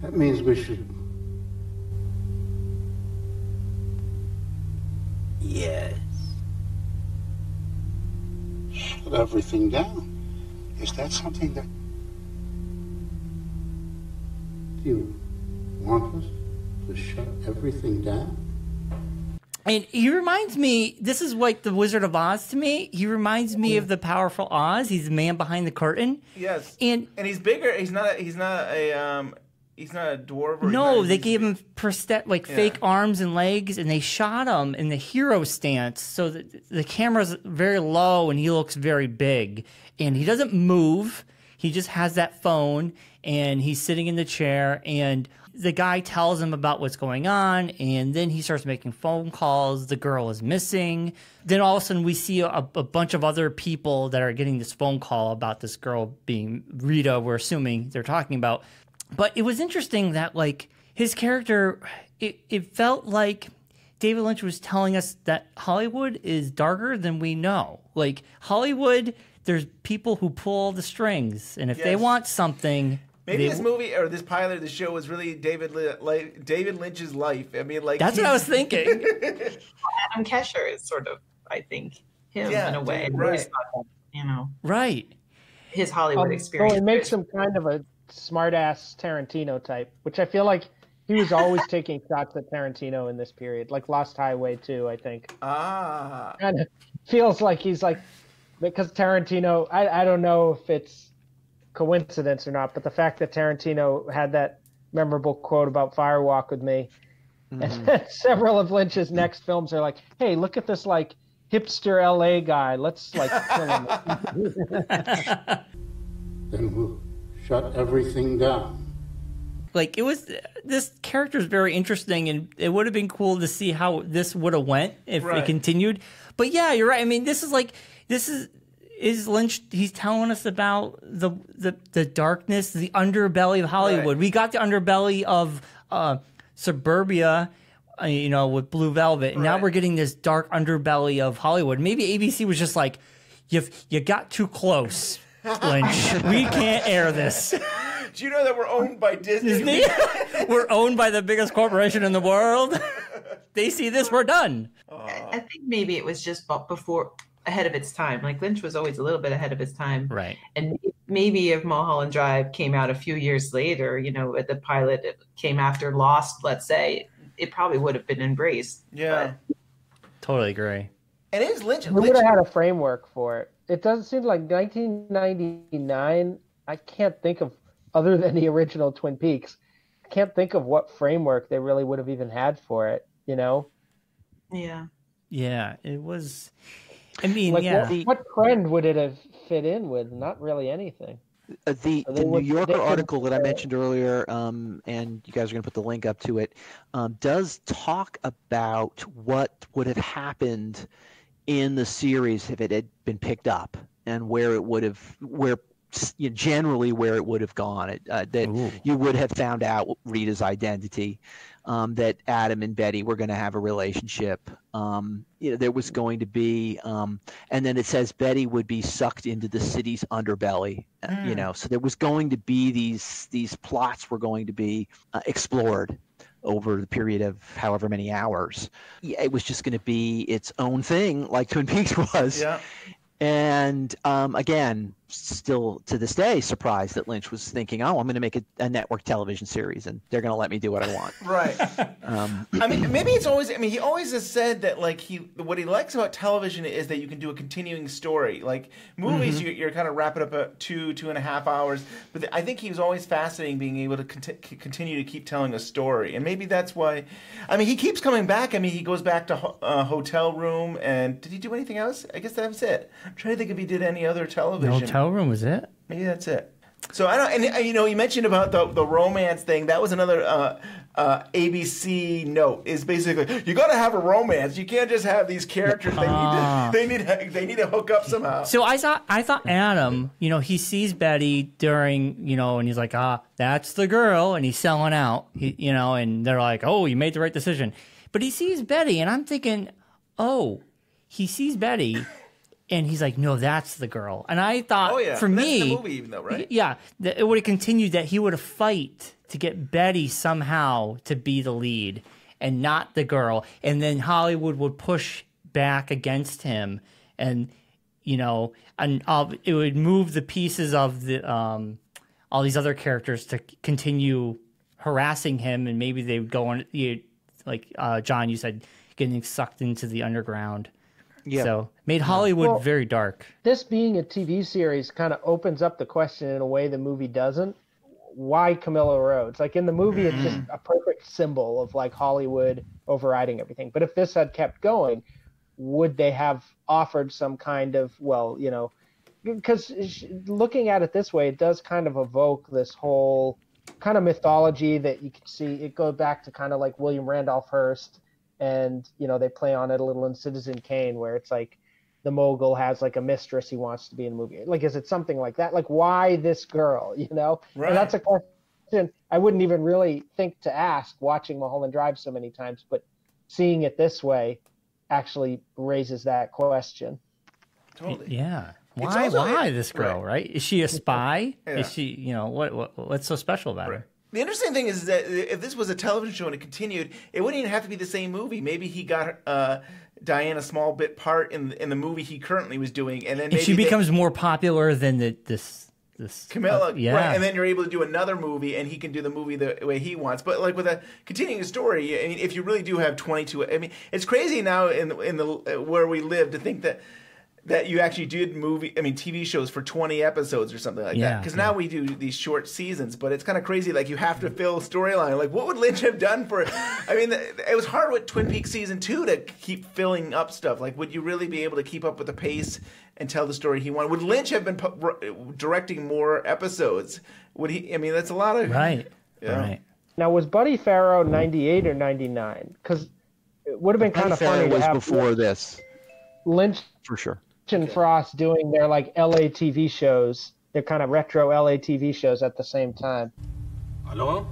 that means we should. Yes. Shut everything down. Is that something that... Do you want us to shut everything down? And he reminds me, this is like the Wizard of Oz to me. He reminds me of the powerful Oz. He's the man behind the curtain. Yes. And he's bigger. He's not a dwarf. No, they gave him fake arms and legs, and they shot him in the hero stance, so that the camera's very low and he looks very big. And he doesn't move. He just has that phone, and he's sitting in the chair, and the guy tells him about what's going on, and then he starts making phone calls. The girl is missing. Then all of a sudden we see a bunch of other people that are getting this phone call about this girl being Rita, we're assuming they're talking about. But it was interesting that, like, his character, it felt like David Lynch was telling us that Hollywood is darker than we know. Like, Hollywood, there's people who pull the strings, and if they want something... Maybe this movie or this pilot of the show was really David Lynch's life. I mean, like... That's what I was thinking. Adam Kesher is sort of, I think, him in a way. Right. You know. Right. His Hollywood experience. So it makes him kind of a smart-ass Tarantino type, which I feel like he was always taking shots at Tarantino in this period, like Lost Highway too, I think. Kind of feels like he's like, because Tarantino, I don't know if it's coincidence or not, but the fact that Tarantino had that memorable quote about Fire Walk with Me, and then several of Lynch's next films are like, hey, look at this like hipster LA guy, let's like kill him. Then we'll shut everything down. Like this character is very interesting, and it would have been cool to see how this would have went if it continued. But yeah, you're right. I mean, this is Lynch. He's telling us about the darkness, the underbelly of Hollywood. We got the underbelly of suburbia, with Blue Velvet, and now we're getting this dark underbelly of Hollywood. Maybe ABC was just like, you got too close, Lynch. We can't air this. Do you know that we're owned by Disney? We're owned by the biggest corporation in the world. They see this, we're done. I think maybe it was just ahead of its time. Like Lynch was always a little bit ahead of his time. Right. And maybe if Mulholland Drive came out a few years later, the pilot came after Lost, let's say, it probably would have been embraced. Yeah. But... Totally agree. And it is Lynch. We would have had a framework for it. It doesn't seem like 1999, I can't think of, other than the original Twin Peaks, I can't think of what framework they really would have even had for it, Yeah. Yeah, it was... I mean, what trend would it have fit in with? Not really anything. The New Yorker article that I mentioned earlier, and you guys are going to put the link up to it, does talk about what would have happened in the series if it had been picked up, and where it would have, generally where it would have gone. That you would have found out Rita's identity, that Adam and Betty were going to have a relationship. There was going to be, and then it says Betty would be sucked into the city's underbelly. So there was going to be these plots were going to be explored over the period of however many hours. It was just going to be its own thing, like Twin Peaks was. Yeah. And again, still to this day, surprised that Lynch was thinking, "Oh, I'm going to make a network television series, and they're going to let me do what I want." Right. I mean, maybe it's always. I mean, he always has said that what he likes about television is that you can do a continuing story. Like movies, you're kind of wrapping up at 2.5 hours. But I think he was always fascinating being able to continue to keep telling a story, and maybe that's why. I mean, he keeps coming back. I mean, he goes back to Hotel Room, and did he do anything else? I guess that was it. I'm trying to think if he did any other television. Hotel Room was it? Maybe that's it. So I don't, and you mentioned about the romance thing. That was another ABC note. Is basically you got to have a romance. You can't just have these characters. They need to hook up somehow. So I thought Adam, he sees Betty during, and he's like, that's the girl, and he's selling out, and they're like, oh, you made the right decision. But he sees Betty, and I'm thinking, oh, he sees Betty. And he's like, no, that's the girl. And I thought, for me, that's the movie, even though, right? Yeah, it would have continued that he would have fight to get Betty somehow to be the lead and not the girl. And then Hollywood would push back against him, and it would move the pieces of the all these other characters to continue harassing him, and maybe they would go on, like John, you said, getting sucked into the underground. Yeah. So made Hollywood very dark. This being a TV series kind of opens up the question in a way the movie doesn't. Why Camilla Rhodes? Like in the movie, it's just a perfect symbol of like Hollywood overriding everything. But if this had kept going, would they have offered some kind of, because looking at it this way, it does kind of evoke this whole kind of mythology that you can see. It goes back to kind of like William Randolph Hearst. And, they play on it a little in Citizen Kane, where it's like the mogul has like a mistress he wants to be in the movie. Like, is it something like that? Like, why this girl, Right. And that's a question I wouldn't even really think to ask watching Mulholland Drive so many times, but seeing it this way actually raises that question. Totally. Yeah. Why this girl, right? Is she a spy? Yeah. Is she, what's so special about her? The interesting thing is that if this was a television show and it continued, it wouldn't even have to be the same movie. Maybe he got Diane a small bit part in the movie he currently was doing, and then maybe she becomes more popular than the this Camilla, yeah. right? And then you're able to do another movie, and he can do the movie the way he wants. But like with a continuing story, I mean, if you really do have 22, I mean, it's crazy now in the where we live to think that you actually did TV shows for 20 episodes or something like that. Because now we do these short seasons, but it's kind of crazy. Like you have to fill a storyline. Like what would Lynch have done for? I mean, it was hard with Twin Peaks season 2 to keep filling up stuff. Like would you really be able to keep up with the pace and tell the story he wanted? Would Lynch have been directing more episodes? Would he? I mean, that's a lot of right. Now was Buddy Farrow 98 or 99? Because it would have been kind of funny to have before this. Lynch for sure. And Frost doing their like LA TV shows, their kind of retro LA TV shows at the same time. Hello?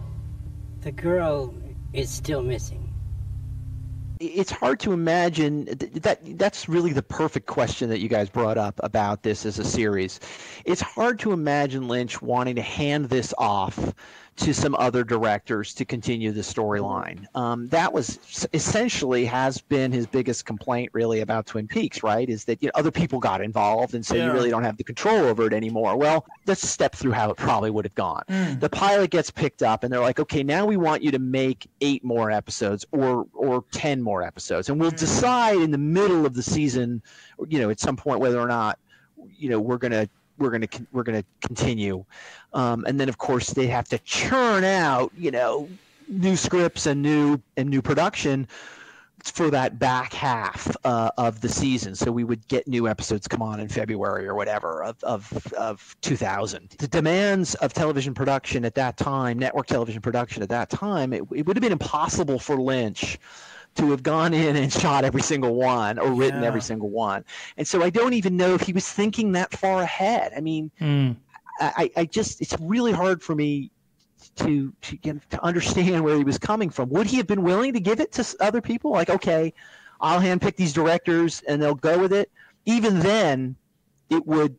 The girl is still missing. It's hard to imagine that's really the perfect question that you guys brought up about this as a series. It's hard to imagine Lynch wanting to hand this off to some other directors to continue the storyline. That was essentially has been his biggest complaint really about Twin Peaks, right? Is that other people got involved and so you really don't have the control over it anymore. Well, let's step through how it probably would have gone. The pilot gets picked up and they're like, okay, now we want you to make 8 more episodes or 10 more episodes. And we'll decide in the middle of the season, at some point whether or not, we're going to continue. And then of course they have to churn out, new scripts and new production for that back half of the season. So we would get new episodes come on in February or whatever of 2000. The demands of television production at that time, network television production at that time, it would have been impossible for Lynch to have gone in and shot every single one or written every single one. And so I don't even know if he was thinking that far ahead. I mean, I just, it's really hard for me to understand where he was coming from. Would he have been willing to give it to other people? Like, okay, I'll handpick these directors and they'll go with it. Even then, it would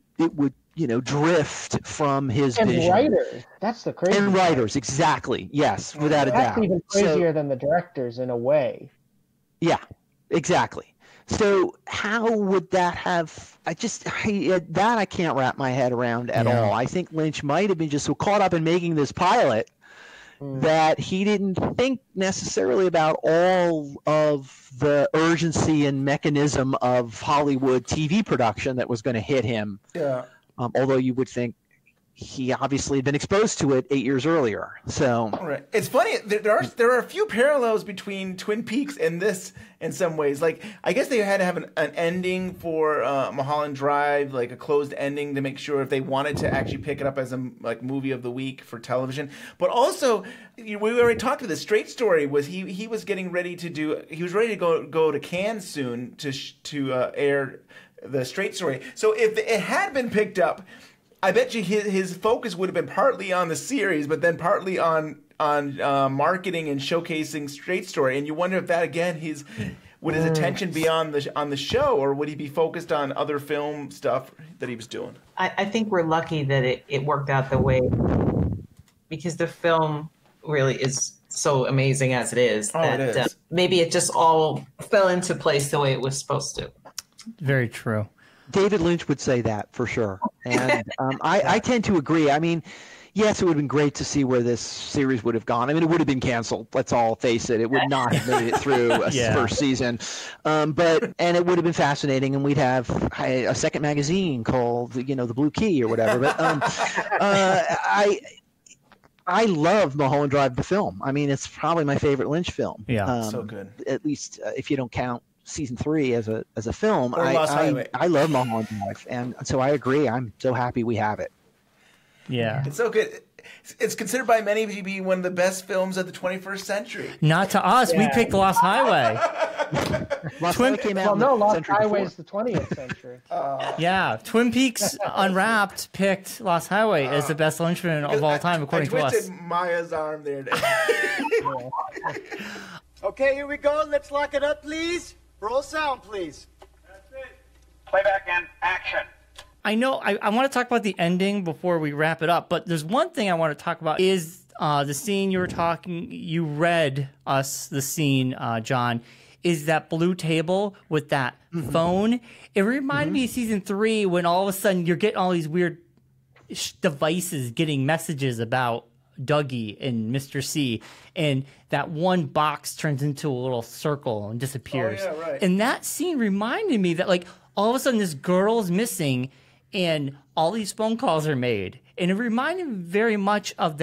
drift from his vision. And writers. That's the crazy And writers, exactly. Yes, without a doubt. That's even crazier than the directors in a way. Yeah, exactly. So how would that have? I can't wrap my head around at all. I think Lynch might have been just so caught up in making this pilot that he didn't think necessarily about all of the urgency and mechanism of Hollywood TV production that was going to hit him. Yeah. Although you would think he obviously had been exposed to it 8 years earlier. So right. It's funny. There are a few parallels between Twin Peaks and this in some ways. Like I guess they had to have an ending for Mulholland Drive, like a closed ending to make sure if they wanted to actually pick it up as a movie of the week for television. But also, we already talked about this. Straight Story was he was getting ready to do. He was ready to go to Cannes soon to air the Straight Story. So if it had been picked up, I bet you his focus would have been partly on the series, but then partly on marketing and showcasing Straight Story. And you wonder if that again would his attention be on the show, or would he be focused on other film stuff that he was doing? I think we're lucky that it worked out the way, because the film really is so amazing as it is. Maybe it just all fell into place the way it was supposed to. Very true. David Lynch would say that for sure. And I tend to agree. I mean, yes, it would have been great to see where this series would have gone. I mean, it would have been canceled. Let's all face it. It would not have made it through a first season. And it would have been fascinating. And we'd have a second magazine called, The Blue Key or whatever. But I love Mulholland Drive, the film. I mean, it's probably my favorite Lynch film. Yeah, so good. At least if you don't count season 3 as a film. Or Lost Highway. I love Mulholland Drive, and so I agree. I'm so happy we have it. Yeah, it's so good. It's considered by many to be one of the best films of the 21st century. Not to us. We picked Lost Highway. Lost Highway came out. Lost Highway is the 20th century. Yeah, Twin Peaks Unwrapped picked Lost Highway as the best Lynch film of all time, according to us. I twisted Maya's arm there. Okay, here we go. Let's lock it up, please. Roll sound, please. That's it. Playback and action. I know I want to talk about the ending before we wrap it up, but there's one thing I want to talk about is the scene you read us the scene, John, is that blue table with that phone. It reminded me of season 3 when all of a sudden you're getting all these weird devices getting messages about Dougie and Mr. C, and that one box turns into a little circle and disappears. Oh, yeah, right. And that scene reminded me that, like, all of a sudden this girl's missing and all these phone calls are made. And it reminded me very much of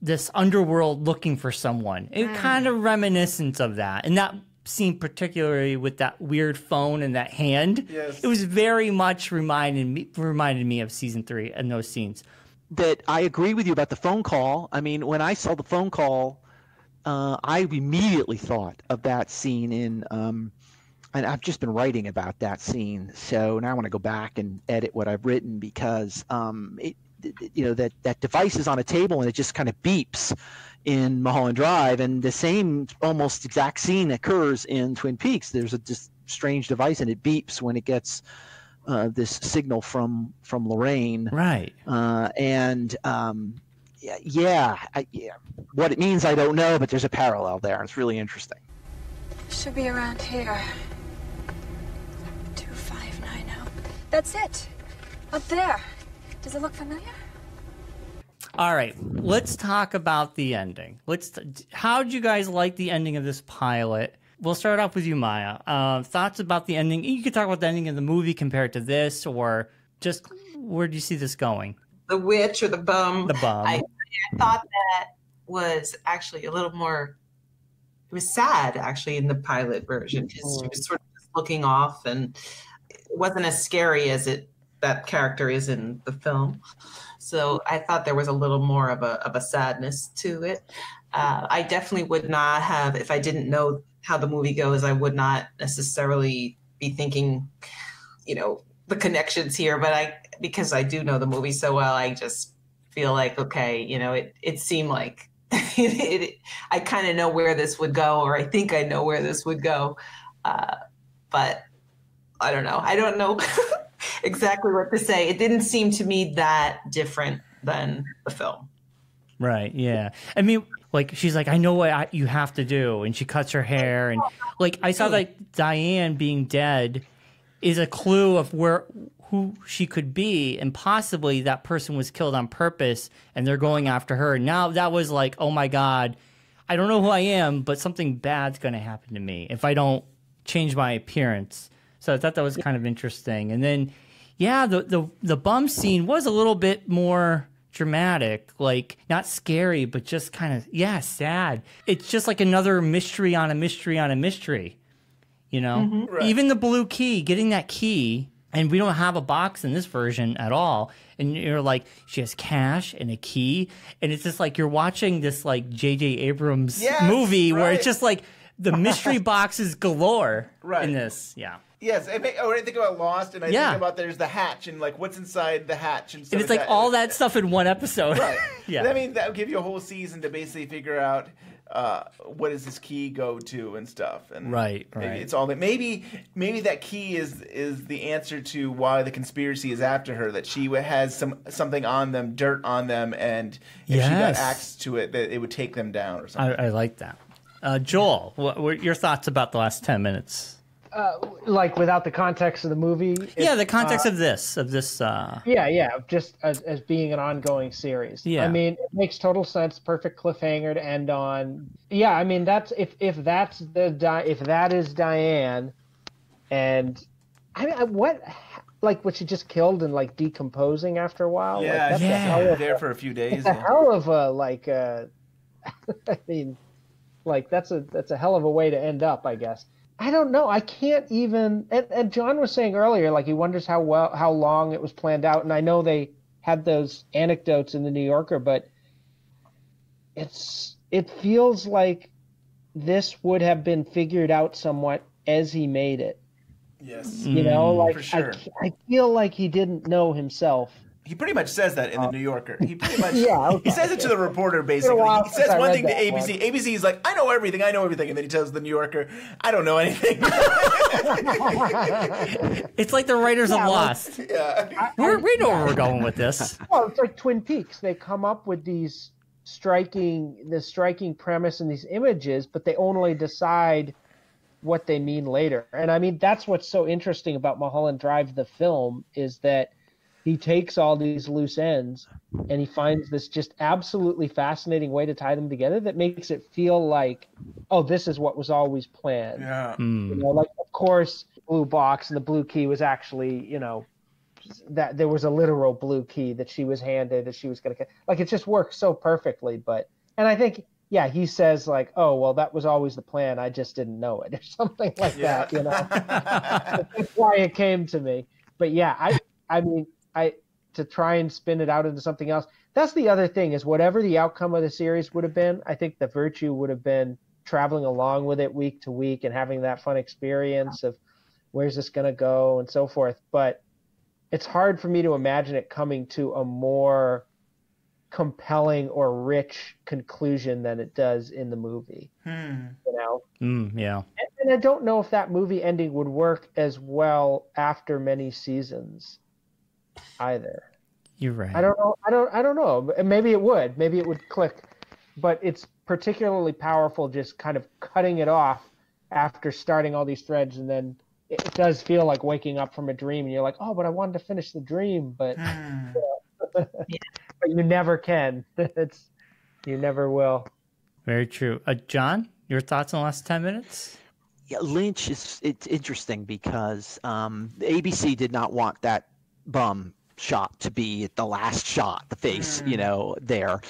this underworld looking for someone. It kind of reminiscent of that. And that scene particularly with that weird phone and that hand, it was very much reminded me of season 3 and those scenes. That I agree with you about the phone call. I mean, when I saw the phone call, I immediately thought of that scene in, and I've just been writing about that scene. So now I want to go back and edit what I've written because, that device is on a table and it just kind of beeps in Mulholland Drive, and the same almost exact scene occurs in Twin Peaks. There's a just strange device and it beeps when it gets this signal from Lorraine, right? What it means I don't know, but there's a parallel there. It's really interesting. Should be around here. 2590. That's it. Up there. Does it look familiar? All right, let's talk about the ending. How'd you guys like the ending of this pilot? We'll start off with you, Maya. Thoughts about the ending? You could talk about the ending of the movie compared to this, or just where do you see this going? The witch or the bum? The bum. I thought that was actually a little more. It was sad, actually, in the pilot version. She was sort of just looking off, and it wasn't as scary as that character is in the film. So I thought there was a little more of a sadness to it. I definitely would not have, if I didn't know how the movie goes, I would not necessarily be thinking, the connections here. But because I do know the movie so well, I just feel like, okay, it seemed like I kind of know where this would go, or I think I know where this would go. But I don't know. I don't know exactly what to say. It didn't seem to me that different than the film. Right, yeah. I mean, like, she's like, I know what you have to do, and she cuts her hair, and, like, I saw, like, Diane being dead is a clue of who she could be, and possibly that person was killed on purpose, and they're going after her. Now that was like, oh my God, I don't know who I am, but something bad's going to happen to me if I don't change my appearance. So I thought that was kind of interesting. And then, yeah, the bum scene was a little bit more dramatic, like not scary, but just kind of, sad. It's just like another mystery on a mystery on a mystery, Right. Even the blue key, getting that key, and we don't have a box in this version at all. And you're like, she has cash and a key, and it's just like you're watching this like J.J. Abrams movie where it's just like the mystery boxes galore in this. Yeah. Yes, I think about Lost, and I think about there's the hatch, and like what's inside the hatch, and it's like all that stuff in one episode. Right. Yeah. I mean, that would give you a whole season to basically figure out what does this key go to and stuff. And right. Maybe it's all that. Maybe that key is the answer to why the conspiracy is after her. That she has something on them, dirt on them, and if she got access to it, that it would take them down or something. I like that. Joel, what were your thoughts about the last 10 minutes? Like without the context of the movie? The context of this. Just as being an ongoing series. Yeah. I mean, it makes total sense. Perfect cliffhanger to end on. Yeah, I mean, that's if that is Diane, and I mean, was she just killed and like decomposing after a while? Yeah, there for a few days. It's a hell of a I mean, like that's a hell of a way to end up, I guess. I don't know. I can't even. And John was saying earlier, like he wonders how long it was planned out. And I know they had those anecdotes in the New Yorker, but it feels like this would have been figured out somewhat as he made it. Yes, like for sure. I feel like he didn't know himself. He pretty much says that in the New Yorker. He pretty much he says it to the reporter, basically. He says one thing to ABC. ABC is like, I know everything. And then he tells the New Yorker, I don't know anything. It's like the writers of Lost. We know where we're going with this. Well, it's like Twin Peaks. They come up with this striking premise and these images, but they only decide what they mean later. And I mean, that's what's so interesting about Mulholland Drive, the film, is that he takes all these loose ends and he finds this just absolutely fascinating way to tie them together that makes it feel like, oh, this is what was always planned. Yeah. You know, like, of course, blue box and the blue key was actually, you know, that there was a literal blue key that she was handed that she was going to, like, it just works so perfectly. But, and I think, yeah, he says like, oh, well, that was always the plan. I just didn't know it, or something like that, you know. That's why it came to me. But yeah, I mean, to try and spin it out into something else. That's the other thing, is whatever the outcome of the series would have been, I think the virtue would have been traveling along with it week to week and having that fun experience of where's this going to go and so forth. But it's hard for me to imagine it coming to a more compelling or rich conclusion than it does in the movie. You know? Yeah. And I don't know if that movie ending would work as well after many seasons either. You're right. I don't know. I don't know. Maybe it would. Maybe it would click. But it's particularly powerful just kind of cutting it off after starting all these threads, and then it does feel like waking up from a dream, and you're like, oh, but I wanted to finish the dream, but but you never can. You never will. Very true. John, your thoughts on the last 10 minutes? Yeah, Lynch it's interesting because ABC did not want that bum shot to be the last shot, the face, you know, there.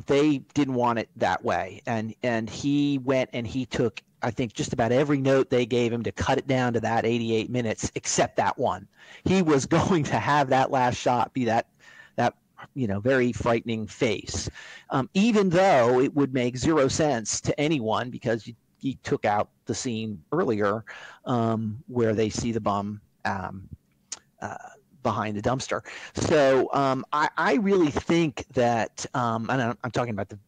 They didn't want it that way. And he went and he took, I think, just about every note they gave him to cut it down to that 88 minutes, except that one. He was going to have that last shot be that you know, very frightening face, even though it would make zero sense to anyone because he took out the scene earlier where they see the bum behind the dumpster. So I really think that, and I'm talking about the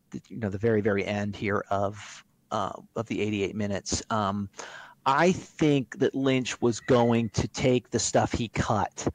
very, very end here of the 88 minutes. I think that Lynch was going to take the stuff he cut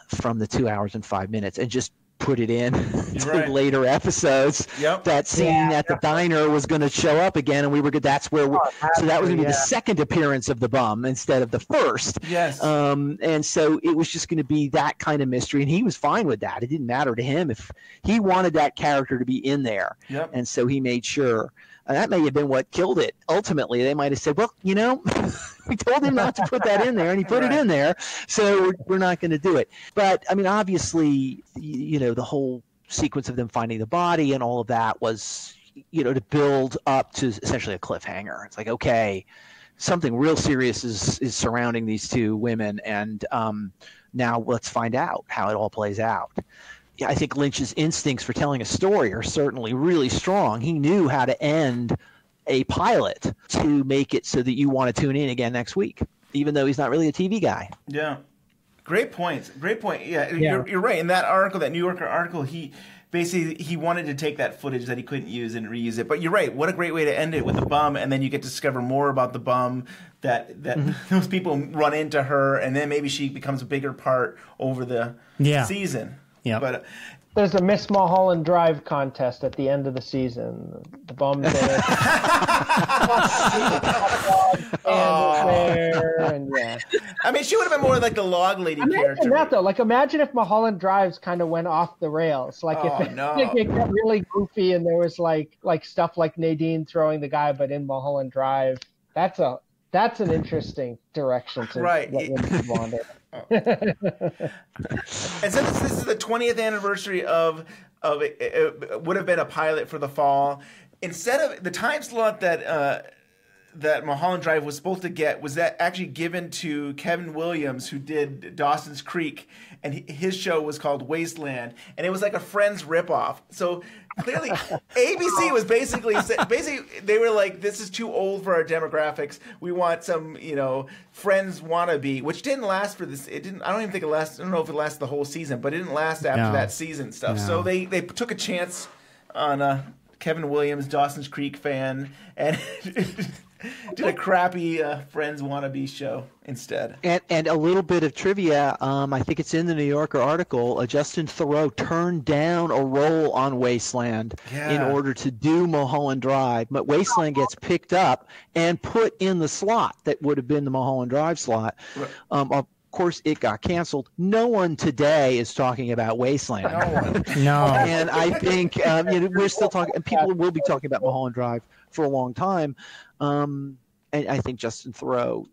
from the 2 hours and 5 minutes and just put it in to later episodes. That scene at the diner was going to show up again, and we were good. That's where so that was going to be the second appearance of the bum instead of the first. Yes. And so it was just going to be that kind of mystery, and he was fine with that. It didn't matter to him if he wanted that character to be in there. And so he made sure. That may have been what killed it. Ultimately, they might have said, well, you know, we told him not to put that in there, and he put it in there, so we're not going to do it. But, I mean, obviously, you know, the whole sequence of them finding the body and all of that was, you know, to build up to essentially a cliffhanger. It's like, okay, something real serious is surrounding these two women, and now let's find out how it all plays out. I think Lynch's instincts for telling a story are certainly really strong. He knew how to end a pilot to make it so that you want to tune in again next week, even though he's not really a TV guy. Yeah. Great point. Yeah. You're right. In that article, that New Yorker article, he wanted to take that footage that he couldn't use and reuse it. But you're right. What a great way to end it with the bum, and then you get to discover more about the bum, that those people run into her, and then maybe she becomes a bigger part over the season. Yeah, but there's a Miss Mulholland Drive contest at the end of the season. The bum's in it. I mean, she would have been more like the log lady character. That though, like, imagine if Mulholland Drives kind of went off the rails. Like it got really goofy, and there was like stuff like Nadine throwing the guy, but in Mulholland Drive. That's an interesting direction to let women wander. And since this is the 20th anniversary of it would have been a pilot for the fall, instead of the time slot that Mulholland Drive was supposed to get, was that actually given to Kevin Williams, who did Dawson's Creek, and his show was called Wasteland, and it was like a Friends ripoff. So clearly, ABC was basically they were like, this is too old for our demographics. We want some, you know, Friends wannabe, which didn't last for this. It didn't. I don't even think it lasted. I don't know if it lasted the whole season, but it didn't last after that season stuff. No. So they took a chance on Kevin Williams, Dawson's Creek fan, and did a crappy Friends wannabe show instead. And a little bit of trivia, I think it's in the New Yorker article, Justin Theroux turned down a role on Wasteland in order to do Mulholland Drive. But Wasteland gets picked up and put in the slot that would have been the Mulholland Drive slot. course, it got canceled. No one today is talking about Wasteland. No. And I think we're still talking, and people will be talking about Mulholland Drive for a long time. And I think Justin Theroux,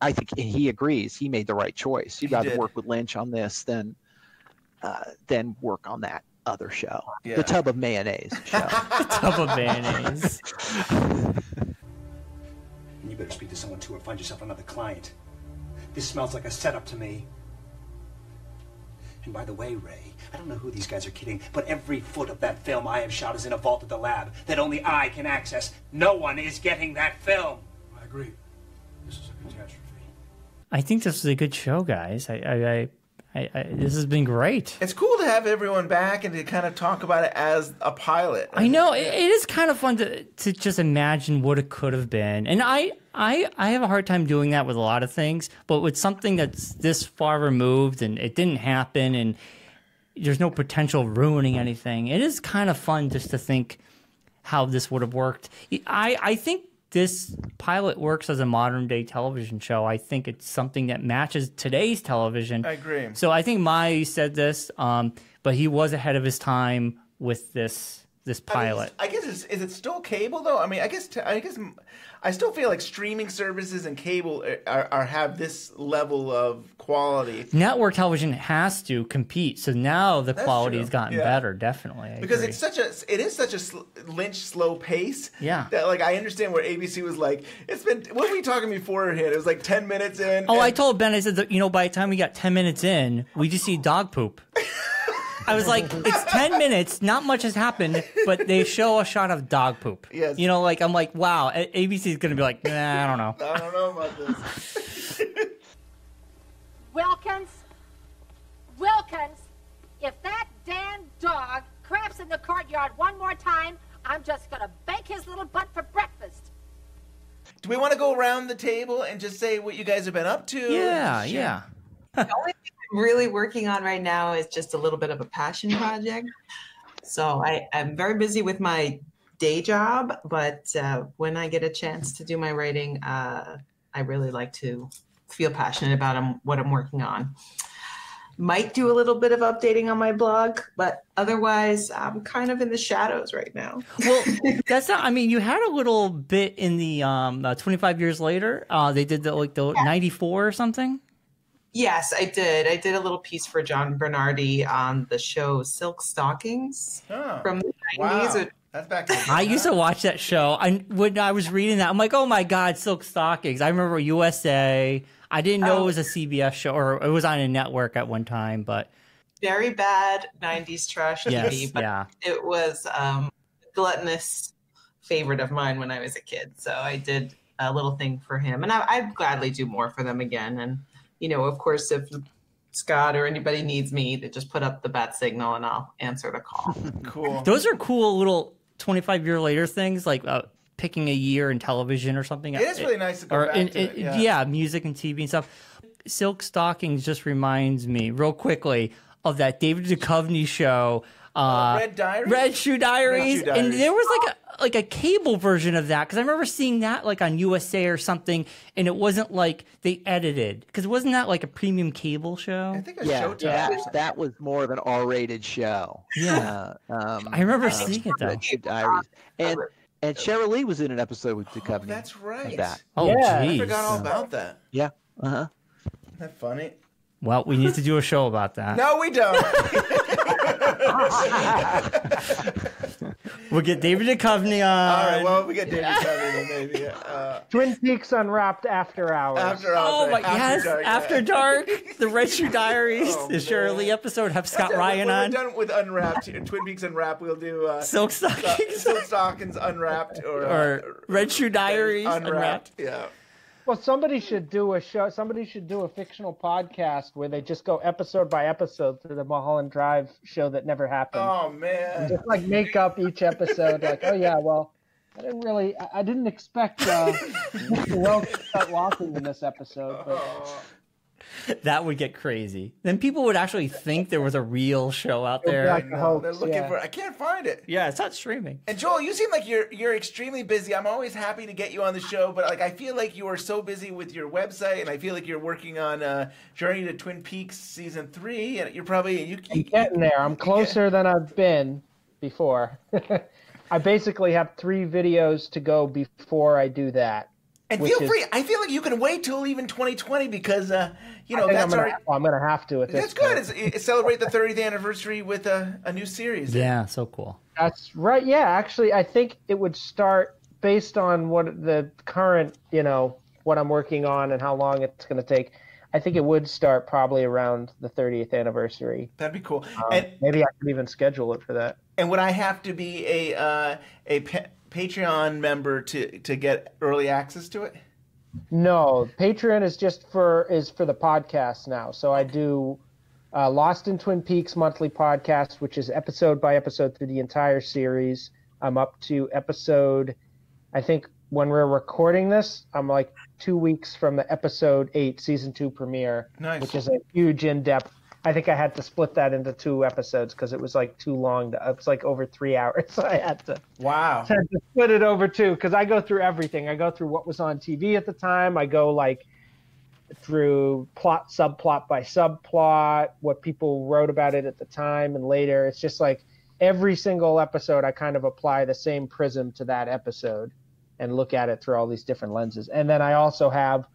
I think he agrees. He made the right choice. He'd rather work with Lynch on this than work on that other show, the Tub of Mayonnaise show. The Tub of Mayonnaise. You better speak to someone too, or find yourself another client. This smells like a setup to me. And by the way, Ray, I don't know who these guys are kidding, but every foot of that film I have shot is in a vault at the lab that only I can access. No one is getting that film. I agree. This is a catastrophe. I think this is a good show, guys. This has been great. It's cool to have everyone back and to kind of talk about it as a pilot. I know it is kind of fun to just imagine what it could have been, and I have a hard time doing that with a lot of things, but with something that's this far removed and it didn't happen and there's no potential of ruining anything, it is kind of fun just to think how this would have worked. I think this pilot works as a modern day television show. I think it's something that matches today's television. I agree. So I think Mai said this, but he was ahead of his time with this pilot. I guess is it still cable though? I mean, I guess I still feel like streaming services and cable have this level of quality. Network television has to compete, so now the quality true. has gotten better. Definitely, I because agree. it is such a Lynch slow pace. Yeah, that like I understand where ABC was like, it's been. What were we talking beforehand? It was like 10 minutes in. Oh, I told Ben, I said that, by the time we got 10 minutes in, we just see dog poop. I was like, it's 10 minutes, not much has happened, but they show a shot of dog poop. Yes. I'm like, wow, ABC's going to be like, nah, I don't know. I don't know about this. Wilkins, if that damn dog craps in the courtyard one more time, I'm just going to bake his little butt for breakfast. Do we want to go around the table and just say what you guys have been up to? Yeah. The only thing I'm really working on right now is just a little bit of a passion project. So I'm very busy with my day job, but when I get a chance to do my writing, I really like to feel passionate about what I'm working on. Might do a little bit of updating on my blog, but otherwise I'm kind of in the shadows right now. Well, that's not, you had a little bit in the 25 years later. They did the 94 or something. Yes, I did. I did a little piece for John Bernardi on the show Silk Stockings from the 90s. Wow. That's back in I used to watch that show. When I was reading that, I'm like, oh my God, Silk Stockings. I remember USA. I didn't know it was a CBS show, or it was on a network at one time, but. Very bad 90s trash TV, but it was a gluttonous favorite of mine when I was a kid. So I did a little thing for him, and I'd gladly do more for them again. And of course, if Scott or anybody needs me, they just put up the bat signal and I'll answer the call. Cool. Those are cool little 25-year later things, like picking a year in television or something. It is really nice to go back to it. Yeah, music and TV and stuff. Silk Stockings just reminds me, real quickly, of that David Duchovny show. Red Diaries? Red Shoe Diaries. And there was like a cable version of that, because I remember seeing that like on USA or something, and it wasn't like they edited, because wasn't that like a premium cable show? I think Showtime. That was more of an R-rated show. Yeah. I remember seeing it though. Red Shoe Diaries. And Cheryl Lee was in an episode with Duchovny. That's right. That. Oh, I geez. forgot all about that. Yeah. Uh-huh. Isn't that funny? Well, we need to do a show about that. No, we don't. We'll get David Duchovny on. All right, well, we get David Duchovny then maybe. Twin Peaks Unwrapped After Hours. Oh my yes! After Dark, the Red Shoe Diaries, the Shirley episode. Have Scott Ryan on. When we're done with Unwrapped, Twin Peaks Unwrapped, we'll do Silk Stockings, Silk Stockings Unwrapped, or Red Shoe Diaries Unwrapped. Yeah. Well, somebody should do a show. Somebody should do a fictional podcast where they just go episode by episode through the Mulholland Drive show that never happened. Oh man! And just like make up each episode. Like, oh yeah, well, I didn't expect Mr. Welch to start walking in this episode. But That would get crazy. Then people would actually think there was a real show out there. Like They're looking for. I can't find it. Yeah, it's not streaming. And Joel, you seem like you're extremely busy. I'm always happy to get you on the show, but like I feel like you are so busy with your website, and I feel like you're working on Journey to Twin Peaks season 3, and you're probably I'm getting there. I'm closer than I've been before. I basically have 3 videos to go before I do that. And feel free. I feel like you can wait till even 2020 because that's I'm gonna have to. At this That's good. It's celebrate the 30th anniversary with a new series. Yeah, so cool. That's right. Yeah, actually, I think it would start based on what the current, what I'm working on and how long it's going to take. I think it would start probably around the 30th anniversary. That'd be cool. And maybe I could even schedule it for that. And would I have to be a Patreon member to get early access to it? No, Patreon is just for the podcast now. So I do Lost in Twin Peaks monthly podcast, which is episode by episode through the entire series. I'm up to episode, I think when we're recording this, I'm like 2 weeks from the episode 8 season 2 premiere, which is a huge in-depth. I think I had to split that into 2 episodes because it was like too long. It's like over 3 hours. So I had to split it over 2 because I go through everything. I go through what was on TV at the time. I go like through plot, subplot by subplot, what people wrote about it at the time and later. It's just like every single episode, I kind of apply the same prism to that episode and look at it through all these different lenses. And then I also have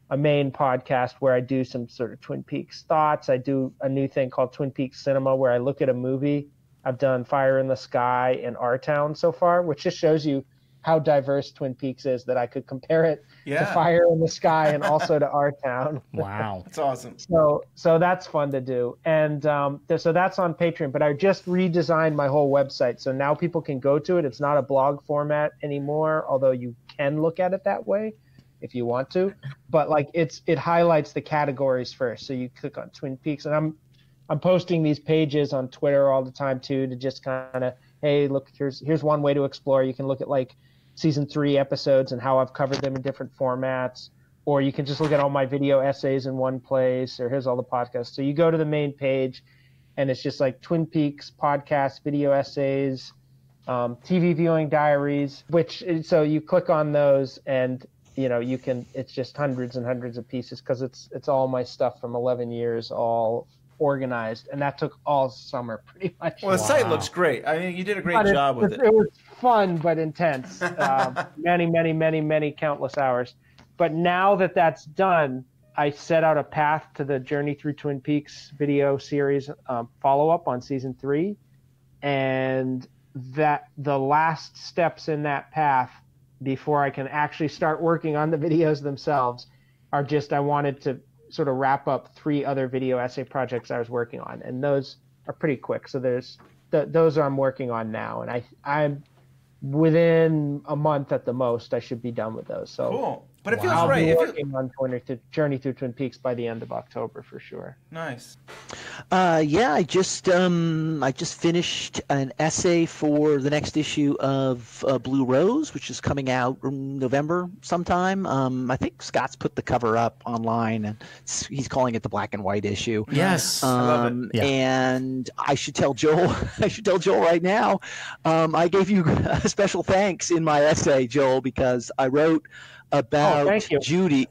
a main podcast where I do some sort of Twin Peaks thoughts. I do a new thing called Twin Peaks Cinema where I look at a movie. I've done Fire in the Sky and Our Town so far, which just shows you how diverse Twin Peaks is that I could compare it to Fire in the Sky and also to Our Town. Wow. That's awesome. So that's fun to do. And so that's on Patreon, but I just redesigned my whole website. So now people can go to it. It's not a blog format anymore, although you can look at it that way if you want to. But like it highlights the categories first. So you click on Twin Peaks, and I'm posting these pages on Twitter all the time too to just kind of, hey, look, here's one way to explore. You can look at like season 3 episodes and how I've covered them in different formats, or you can just look at all my video essays in one place, or here's all the podcasts. So you go to the main page and it's just like Twin Peaks podcast, video essays, TV viewing diaries, so you click on those and you can, it's just hundreds and hundreds of pieces because it's all my stuff from 11 years all organized, and that took all summer pretty much. Well, the site looks great. I mean, you did a great job with it. It was fun but intense. many countless hours. But now that that's done, I set out a path to the Journey Through Twin Peaks video series follow-up on season 3, and that the last steps in that path before I can actually start working on the videos themselves are just, I wanted to sort of wrap up 3 other video essay projects I was working on, and those are pretty quick. So there's those I'm working on now, and I'm within a month at the most I should be done with those. So cool. But it feels I'll right. be working on Journey Through Twin Peaks by the end of October for sure. Nice. I just finished an essay for the next issue of Blue Rose, which is coming out in November sometime. I think Scott's put the cover up online, and he's calling it the black and white issue. Yes, I love it. Yeah. And I should tell Joel. I should tell Joel right now. I gave you a special thanks in my essay, Joel, because I wrote about Judy.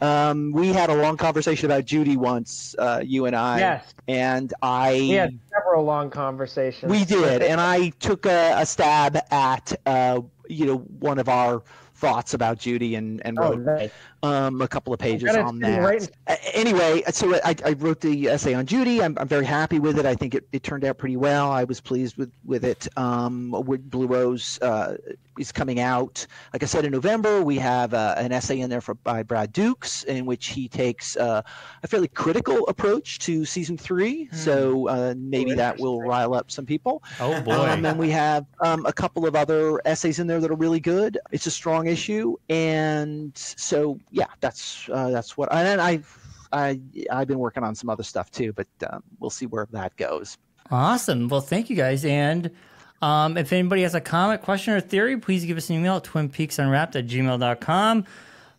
We had a long conversation about Judy once, you and I. Yes. And we had several long conversations. We did, and I took a stab at one of our thoughts about Judy and wrote a couple of pages on that. Anyway, so I wrote the essay on Judy. I'm very happy with it. I think it turned out pretty well. I was pleased with it. Blue Rose is coming out, like I said, in November. We have an essay in there by Brad Dukes in which he takes a fairly critical approach to season 3. So maybe that will rile up some people. Oh boy! And then we have a couple of other essays in there that are really good. It's a strong issue, and so yeah, that's what. And then I've been working on some other stuff too, but we'll see where that goes. Awesome. Well, thank you guys. And if anybody has a comment, question, or theory, please give us an email at twinpeaksunwrapped@gmail.com.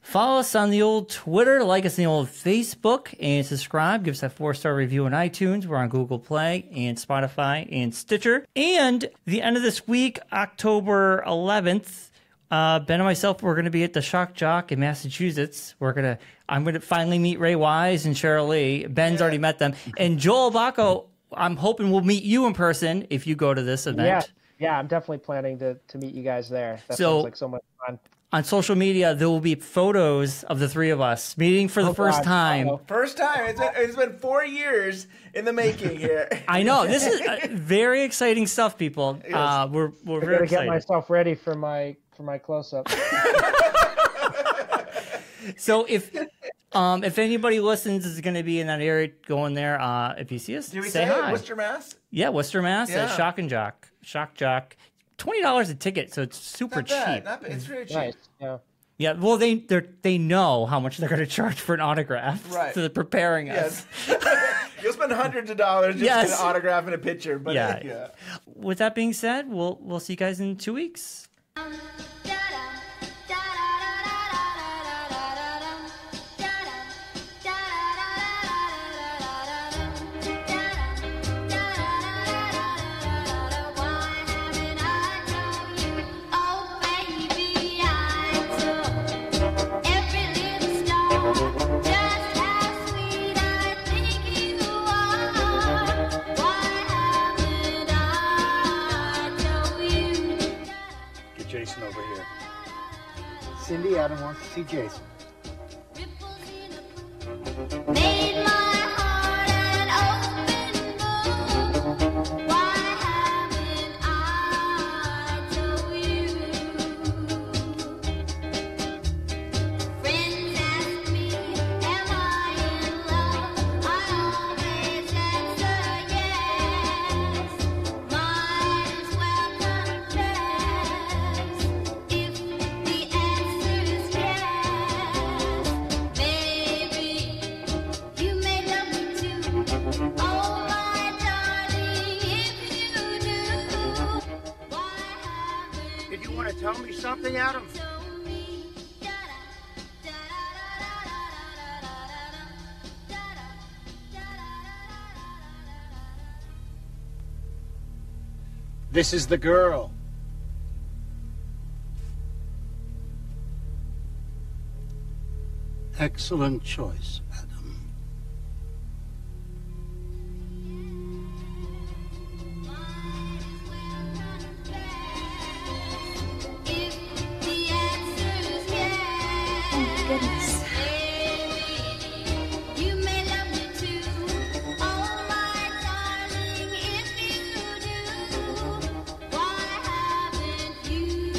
Follow us on the old Twitter, like us on the old Facebook, and subscribe. Give us a 4-star review on iTunes. We're on Google Play and Spotify and Stitcher. And the end of this week, October 11th, Ben and myself, we're going to be at the Shock Jock in Massachusetts. I'm going to finally meet Ray Wise and Cheryl Lee. Ben's already met them. And Joel Bacco, I'm hoping we'll meet you in person if you go to this event. Yeah, I'm definitely planning to meet you guys there. That sounds like so much fun. On social media, there will be photos of the three of us meeting for the first time. First time. It's been 4 years in the making here. I know. This is very exciting stuff, people. We're very excited. Get myself ready for my close-up. So if anybody listens is going to be in that area going there, if you see us, say hi. Worcester, Mass? Yeah, Worcester, Mass. At Shock Jock. $20 a ticket, so it's super cheap. Not bad. It's very cheap. Nice. Yeah. Yeah, well, they know how much they're going to charge for an autograph. Right. So they're preparing us. You'll spend hundreds of dollars just to get an autograph and a picture. But yeah. With that being said, we'll see you guys in 2 weeks. Jason over here. Cindy, Adam wants to see Jason. Tell me something, Adam? This is the girl. Excellent choice, Adam. Goodness.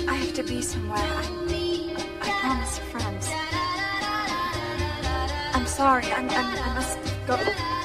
I have to be somewhere. I promised friends. I'm sorry. I must go.